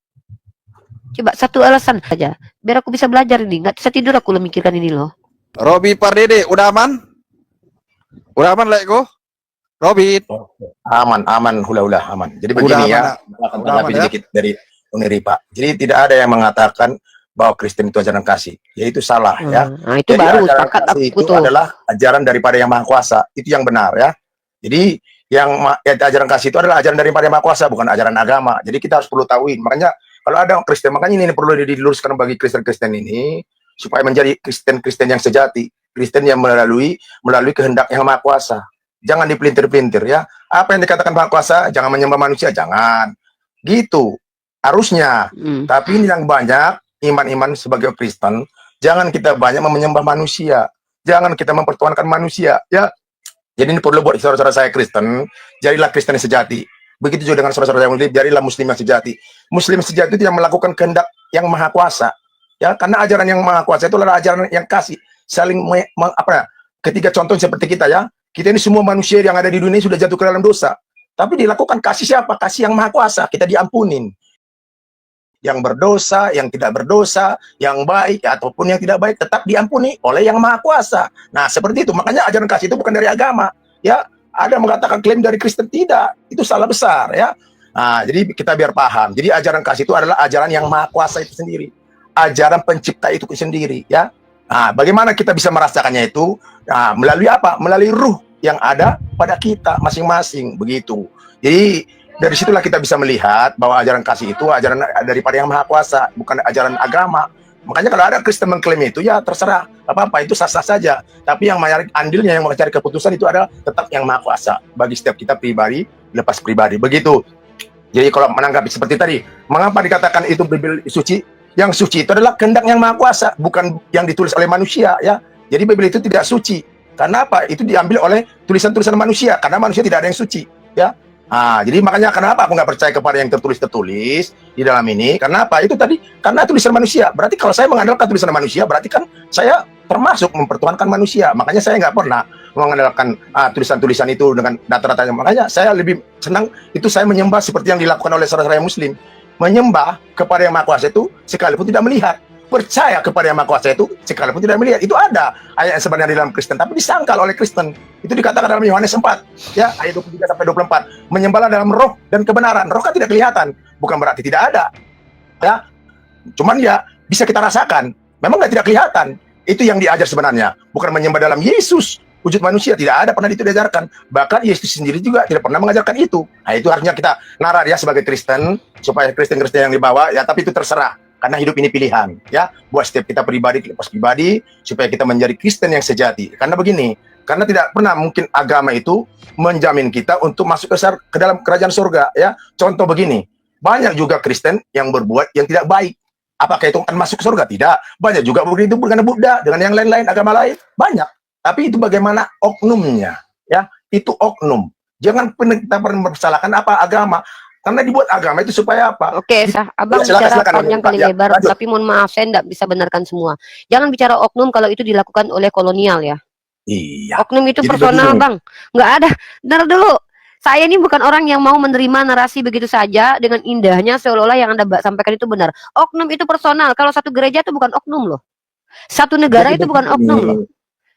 A: Coba satu alasan saja, biar aku bisa belajar ini. Nggak bisa tidur aku memikirkan ini loh.
N: Robi Pardede, udah aman? Udah aman, Leko? Robin.
H: Aman, udah aman. Jadi
N: Udah
H: begini
N: aman,
H: ya,
N: Nak.
H: akan
N: Udah
H: tanggapi
N: aman, ya.
H: sedikit dari Bung Ripa. Jadi tidak ada yang mengatakan bahwa Kristen itu ajaran kasih, yaitu salah ya.
A: Nah, itu
H: Jadi
A: baru
H: ajaran
A: sepakat
H: kasih
A: aku
H: itu
A: tuh.
H: adalah ajaran daripada Yang Maha Kuasa, itu yang benar ya. Jadi ajaran kasih itu adalah ajaran daripada Yang Maha Kuasa, bukan ajaran agama. Jadi kita harus perlu tahuin. Makanya kalau ada Kristen, makanya ini perlu diluruskan bagi Kristen-Kristen ini supaya menjadi Kristen-Kristen yang sejati, Kristen yang melalui kehendak Yang Maha Kuasa. Jangan dipelintir-pelintir ya. Apa yang dikatakan Maha Kuasa, jangan menyembah manusia, jangan. Gitu. Harusnya. Tapi ini yang banyak iman-iman sebagai Kristen, jangan kita banyak menyembah manusia. Jangan kita mempertuhankan manusia, ya. Jadi ini perlu buat saudara-saudara saya Kristen, jadilah Kristen yang sejati. Begitu juga dengan saudara-saudara yang Muslim, jadilah Muslim yang sejati. Muslim sejati itu yang melakukan kehendak yang Maha Kuasa. Ya, karena ajaran yang Maha Kuasa itu adalah ajaran yang kasih, saling ketiga contoh seperti kita ya. Kita ini semua manusia yang ada di dunia sudah jatuh ke dalam dosa. Tapi dilakukan kasih siapa? Kasih yang Maha Kuasa. Kita diampunin. Yang berdosa, yang tidak berdosa, yang baik ataupun yang tidak baik tetap diampuni oleh yang Maha Kuasa. Nah, seperti itu. Makanya ajaran kasih itu bukan dari agama, ya. Ada yang mengatakan klaim dari Kristen, tidak. Itu salah besar, ya. Nah, jadi kita biar paham. Jadi ajaran kasih itu adalah ajaran yang Maha Kuasa itu sendiri. Ajaran pencipta itu sendiri, ya. Nah, bagaimana kita bisa merasakannya itu? Nah, melalui apa? Melalui ruh yang ada pada kita masing-masing, begitu. Jadi dari situlah kita bisa melihat bahwa ajaran kasih itu ajaran daripada yang Maha Kuasa, bukan ajaran agama. Makanya kalau ada Kristen mengklaim itu, ya terserah, apa-apa, itu sah-sah saja. Tapi yang andilnya, yang mencari keputusan itu adalah tetap yang Maha Kuasa. Bagi setiap kita pribadi, lepas pribadi. Begitu. Jadi kalau menanggapi seperti tadi, mengapa dikatakan itu Bible suci? Yang suci itu adalah kehendak yang Maha Kuasa, bukan yang ditulis oleh manusia, ya. Jadi Bible itu tidak suci. Karena apa? Itu diambil oleh tulisan-tulisan manusia, karena manusia tidak ada yang suci, ya. Nah, jadi makanya kenapa aku nggak percaya kepada yang tertulis di dalam ini? Karena apa? Itu tadi karena tulisan manusia. Berarti kalau saya mengandalkan tulisan manusia, berarti kan saya termasuk mempertuhankan manusia. Makanya saya nggak pernah mengandalkan tulisan-tulisan itu dengan data-datanya. Makanya saya lebih senang itu saya menyembah seperti yang dilakukan oleh saudara-saudara Muslim. Menyembah kepada yang Maha Kuasa itu sekalipun tidak melihat. Percaya kepada yang Maha Kuasa itu sekalipun tidak melihat. Itu ada ayat yang sebenarnya di dalam Kristen, tapi disangkal oleh Kristen. Itu dikatakan dalam Yohanes 4, ya, ayat 23 sampai 24. Menyembahlah dalam roh dan kebenaran. Roh kan tidak kelihatan, bukan berarti tidak ada. Ya. Cuman ya bisa kita rasakan. Memang tidak kelihatan. Itu yang diajar sebenarnya. Bukan menyembah dalam Yesus, wujud manusia, tidak ada pernah itu diajarkan. Bahkan Yesus sendiri juga tidak pernah mengajarkan itu. Nah, itu harusnya kita narar ya sebagai Kristen, supaya Kristen-Kristen yang dibawa, ya, tapi itu terserah. Karena hidup ini pilihan, ya, buat setiap kita pribadi, lepas pribadi, supaya kita menjadi Kristen yang sejati. Karena begini, karena tidak pernah mungkin agama itu menjamin kita untuk masuk ke dalam kerajaan surga, ya. Contoh begini, banyak juga Kristen yang berbuat yang tidak baik. Apakah itu akan masuk surga? Tidak. Banyak juga begitu dengan Buddha, dengan yang lain-lain, agama lain, banyak. Tapi itu bagaimana oknumnya, ya, itu oknum. Jangan kita mempersalahkan apa agama. Karena dibuat agama itu supaya apa?
A: Oke, Abang bicara panjang kali lebar, tapi mohon maaf saya tidak bisa benarkan semua. Jangan bicara oknum kalau itu dilakukan oleh kolonial ya.
H: Iya.
A: Oknum itu
H: Jadi
A: personal,
H: begini.
A: Bang. Nggak ada. Bentar dulu. Saya ini bukan orang yang mau menerima narasi begitu saja dengan indahnya seolah-olah yang Anda sampaikan itu benar. Oknum itu personal. Kalau satu gereja itu bukan oknum loh. Satu negara
H: Jadi
A: itu bukan
H: begini.
A: oknum loh.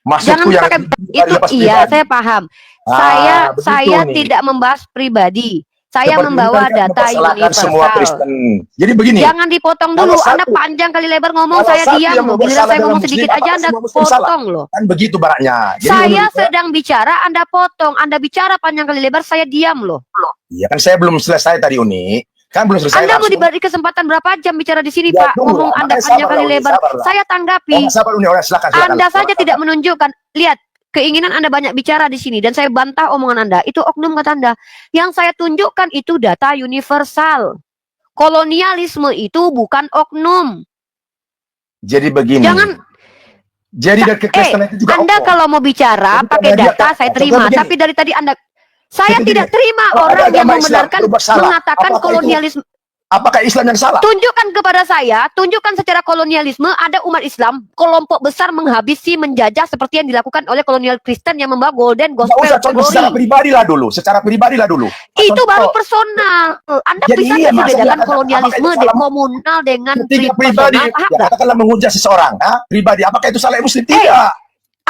H: Maksudku
A: Jangan
H: yang
A: pakai itu, iya, saya paham.
H: begitu
A: Saya
H: nih.
A: tidak membahas pribadi. Saya
H: Seperti
A: membawa
H: ini kan
A: data
H: mempersalahkan semua
A: universal.
H: Kristen. Jadi begini.
A: Jangan dipotong
H: Kalau
A: dulu. Anda
H: satu-
A: panjang kali lebar ngomong,
H: kalau
A: saya
H: satu
A: diam
H: yang
A: loh.
H: membuat
A: Giliran
H: salah
A: saya
H: dalam
A: ngomong
H: Muslim,
A: sedikit aja
H: apakah
A: Anda
H: semua Muslim salah?
A: potong loh.
H: Kan begitu baraknya. Jadi
A: Saya
H: menurut saya-
A: sedang bicara, Anda potong. Anda bicara panjang kali lebar, saya diam loh.
H: Iya kan saya belum selesai tadi Uni. Kan belum selesai
A: Anda mau
H: langsung.
A: diberi kesempatan berapa jam bicara di sini,
H: Ya,
A: Pak?
H: tunggu
A: Ngomong
H: lah.
A: Anda
H: Makanya
A: panjang
H: sabar
A: kali
H: lah, Uni,
A: lebar.
H: sabar lah.
A: Saya tanggapi.
H: Sabar Uni, silakan.
A: Anda saja tidak menunjukkan. Lihat, keinginan Anda banyak bicara di sini dan saya bantah omongan Anda. Itu oknum kata Anda. Yang saya tunjukkan itu data universal. Kolonialisme itu bukan oknum.
H: Jadi begini.
A: Jangan.
H: Jadi dari kekristenan itu juga
A: Anda
H: oknum.
A: kalau mau bicara
H: Jadi
A: pakai
H: karena dia
A: data
H: kan-
A: saya
H: contoh
A: terima,
H: begini.
A: tapi dari tadi Anda saya
H: Jadi
A: tidak
H: begini,
A: terima
H: kalau ada
A: orang yang
H: agama Islam
A: membenarkan
H: berbuat salah,
A: mengatakan
H: apakah
A: kolonialisme.
H: Apakah Islam yang salah?
A: Tunjukkan kepada saya, tunjukkan secara kolonialisme ada umat Islam kelompok besar menghabisi, menjajah seperti yang dilakukan oleh kolonial Kristen yang membawa golden
H: Nggak
A: gospel
H: usah contoh secara
A: glory.
H: pribadi lah dulu. Secara pribadi lah dulu.
A: Itu baru
H: Contoh.
A: personal. Anda
H: Jadi
A: bisa
H: iya,
A: nggak sih
H: maksudnya
A: bedakan
H: apakah
A: kolonialisme
H: itu
A: dan
H: salah?
A: komunal dengan
H: Ketika pribadi,
A: personal? Paham
H: ya
A: nggak?
H: katakanlah menghujat seseorang, pribadi, apakah itu salah Muslim? Tidak.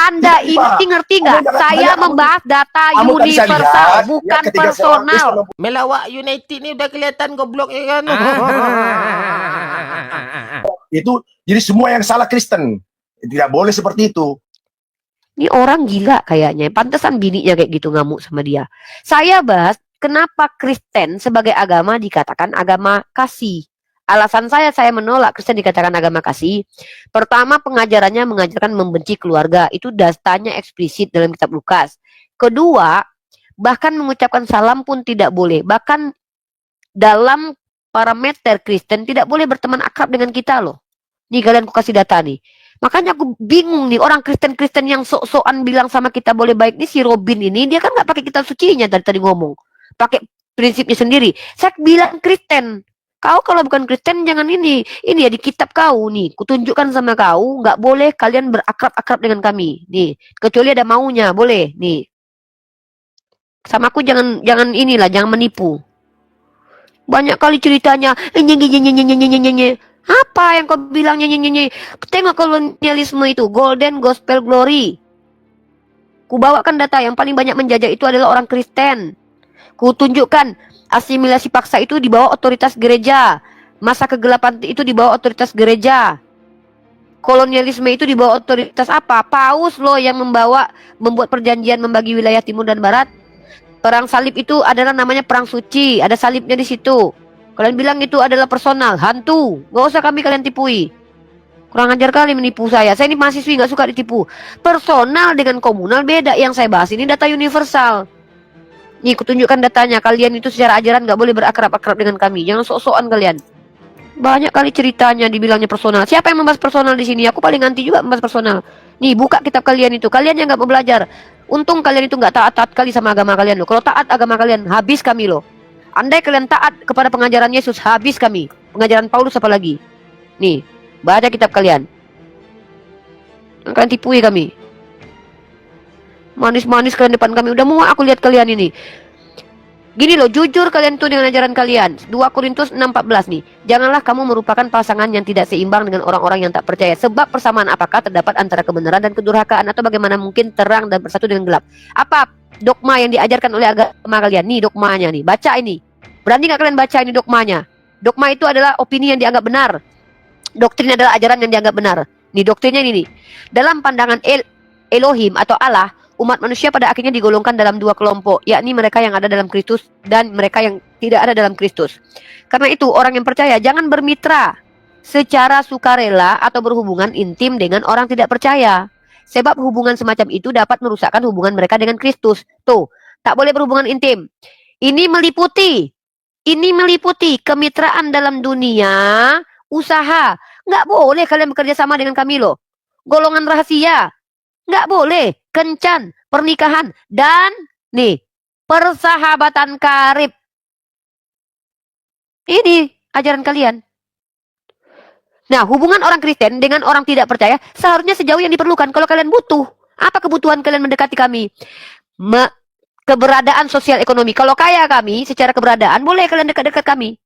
A: Anda
H: Tidak, Pak.
A: ngerti nggak?
H: Kamu jangan
A: Saya
H: banyak-
A: membahas data
H: kamu tadi saya
A: universal,
H: lihat,
A: bukan
H: ketika seorang
A: personal.
H: Islam
J: Melawak United ini udah kelihatan gobloknya kan.
H: itu, jadi semua yang salah Kristen. Tidak boleh seperti itu.
A: Ini orang gila kayaknya. Pantesan bininya kayak gitu ngamuk sama dia. Saya bahas kenapa Kristen sebagai agama dikatakan agama kasih. Alasan saya menolak Kristen dikatakan agama kasih. Pertama, pengajarannya mengajarkan membenci keluarga. Itu datanya eksplisit dalam kitab Lukas. Kedua, bahkan mengucapkan salam pun tidak boleh. Bahkan dalam parameter Kristen tidak boleh berteman akrab dengan kita loh. Nih kalian ku kasih data nih. Makanya aku bingung nih orang Kristen-Kristen yang sok-sokan bilang sama kita boleh baik nih si Robin ini dia kan nggak pakai kitab sucinya tadi ngomong, pakai prinsipnya sendiri. Saya bilang Kristen, kau kalau bukan Kristen jangan ini ya di kitab kau nih, kutunjukkan sama kau nggak boleh kalian berakrab-akrab dengan kami nih, kecuali ada maunya boleh nih. Sama aku jangan inilah jangan menipu. Banyak kali ceritanya apa yang kau bilang nyanyi? Tengok kolonialisme itu, Golden Gospel Glory. Ku bawakan data yang paling banyak menjajah itu adalah orang Kristen. Ku tunjukkan asimilasi paksa itu di bawah otoritas gereja. Masa kegelapan itu di bawah otoritas gereja. Kolonialisme itu di bawah otoritas apa? Paus loh yang membuat perjanjian membagi wilayah timur dan barat. Perang salib itu adalah namanya perang suci, ada salibnya di situ. Kalian bilang itu adalah personal, hantu. Gak usah kalian tipui. Kurang ajar kali menipu saya. Saya ini mahasiswi gak suka ditipu. Personal dengan komunal beda. Yang saya bahas ini data universal. Nih, kutunjukkan datanya. Kalian itu secara ajaran gak boleh berakrab-akrab dengan kami. Jangan sok-sokan kalian. Banyak kali ceritanya dibilangnya personal. Siapa yang membahas personal di sini? Aku paling anti juga membahas personal. Nih, buka kitab kalian itu. Kalian yang gak mau belajar. Untung kalian itu gak taat-taat kali sama agama kalian loh. Kalau taat agama kalian, habis kami loh. Andai kalian taat kepada pengajaran Yesus, habis kami. Pengajaran Paulus apalagi. Nih, baca kitab kalian. Kalian tipui kami. Manis-manis kalian depan kami. Udah muak aku lihat kalian ini. Gini loh, jujur kalian tuh dengan ajaran kalian. 2 Korintus 6:14 nih. Janganlah kamu merupakan pasangan yang tidak seimbang dengan orang-orang yang tak percaya. Sebab persamaan apakah terdapat antara kebenaran dan kedurhakaan, atau bagaimana mungkin terang dan bersatu dengan gelap? Apa dogma yang diajarkan oleh agama kalian? Nih dogmanya nih, baca ini. Berani gak kalian baca ini dogmanya? Dogma itu adalah opini yang dianggap benar. Doktrin adalah ajaran yang dianggap benar. Nih doktrinnya ini nih. Dalam pandangan Elohim atau Allah, umat manusia pada akhirnya digolongkan dalam 2 kelompok, yakni mereka yang ada dalam Kristus dan mereka yang tidak ada dalam Kristus. Karena itu orang yang percaya jangan bermitra secara sukarela atau berhubungan intim dengan orang tidak percaya. Sebab hubungan semacam itu dapat merusakkan hubungan mereka dengan Kristus. Tuh, tak boleh berhubungan intim. Ini meliputi kemitraan dalam dunia usaha. Nggak boleh kalian bekerja sama dengan kami loh. Golongan rahasia. Nggak boleh. Kencan, pernikahan, dan nih, persahabatan karib. Ini ajaran kalian. Nah, hubungan orang Kristen dengan orang tidak percaya seharusnya sejauh yang diperlukan. Kalau kalian butuh, apa kebutuhan kalian mendekati kami? Keberadaan sosial ekonomi. Kalau kaya kami secara keberadaan, boleh kalian dekat-dekat kami.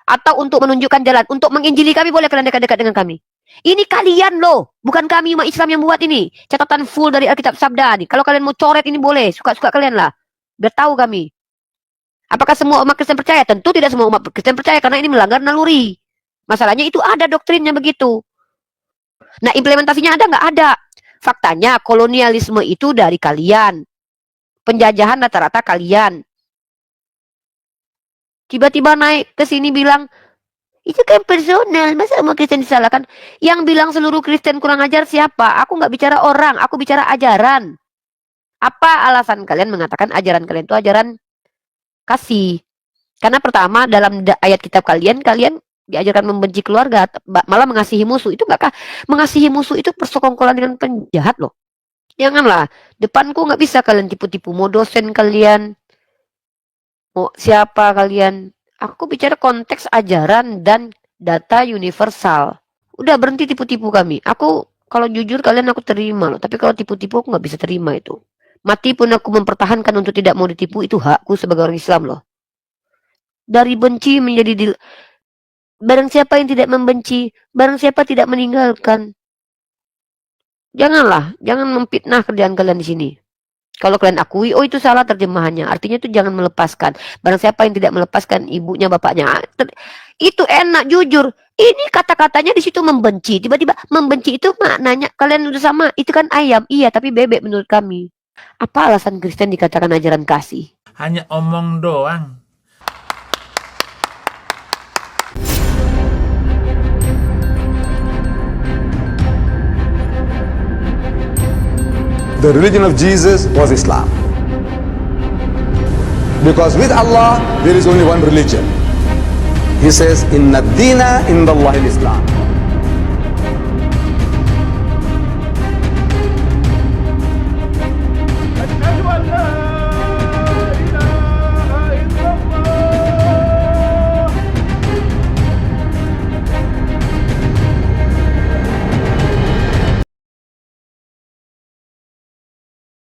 A: Atau untuk menunjukkan jalan, untuk menginjili kami, boleh kalian dekat-dekat dengan kami. Ini kalian loh, bukan kami umat Islam yang buat ini. Catatan full dari Alkitab Sabda nih. Kalau kalian mau coret ini boleh, suka-suka kalian lah. Biar tahu kami. Apakah semua umat Kristen percaya? Tentu tidak semua umat Kristen percaya karena ini melanggar naluri. Masalahnya itu ada doktrinnya begitu. Nah, implementasinya ada nggak? Ada. Faktanya kolonialisme itu dari kalian. Penjajahan rata-rata kalian. Tiba-tiba naik ke sini bilang, itu kan personal, masa umat Kristen disalahkan? Yang bilang seluruh Kristen kurang ajar siapa? Aku nggak bicara orang, aku bicara ajaran. Apa alasan kalian mengatakan ajaran kalian itu ajaran kasih? Karena pertama dalam ayat kitab kalian diajarkan membenci keluarga, malah mengasihi musuh. Itu enggak mengasihi musuh itu persekongkolan dengan penjahat loh. Janganlah, depanku nggak bisa kalian tipu-tipu. Mau dosen kalian, mau siapa kalian. Aku bicara konteks ajaran dan data universal. Udah berhenti tipu-tipu kami. Aku kalau jujur kalian aku terima loh. Tapi kalau tipu-tipu aku nggak bisa terima itu. Mati pun aku mempertahankan untuk tidak mau ditipu. Itu hakku sebagai orang Islam loh. Dari benci menjadi barang siapa yang tidak membenci, barang siapa tidak meninggalkan. Jangan memfitnah kerjaan kalian di sini. Kalau kalian akui, oh itu salah terjemahannya. Artinya itu jangan melepaskan. Barang siapa yang tidak melepaskan ibunya, bapaknya. Itu enak, jujur. Ini kata-katanya di situ membenci. Tiba-tiba membenci itu maknanya kalian udah sama. Itu kan ayam. Iya, tapi bebek menurut kami. Apa alasan Kristen dikatakan ajaran kasih?
C: Hanya omong doang.
O: The religion of Jesus was Islam. Because with Allah, there is only one religion. He says, Inna ad-dina inda Allahi al-Islam.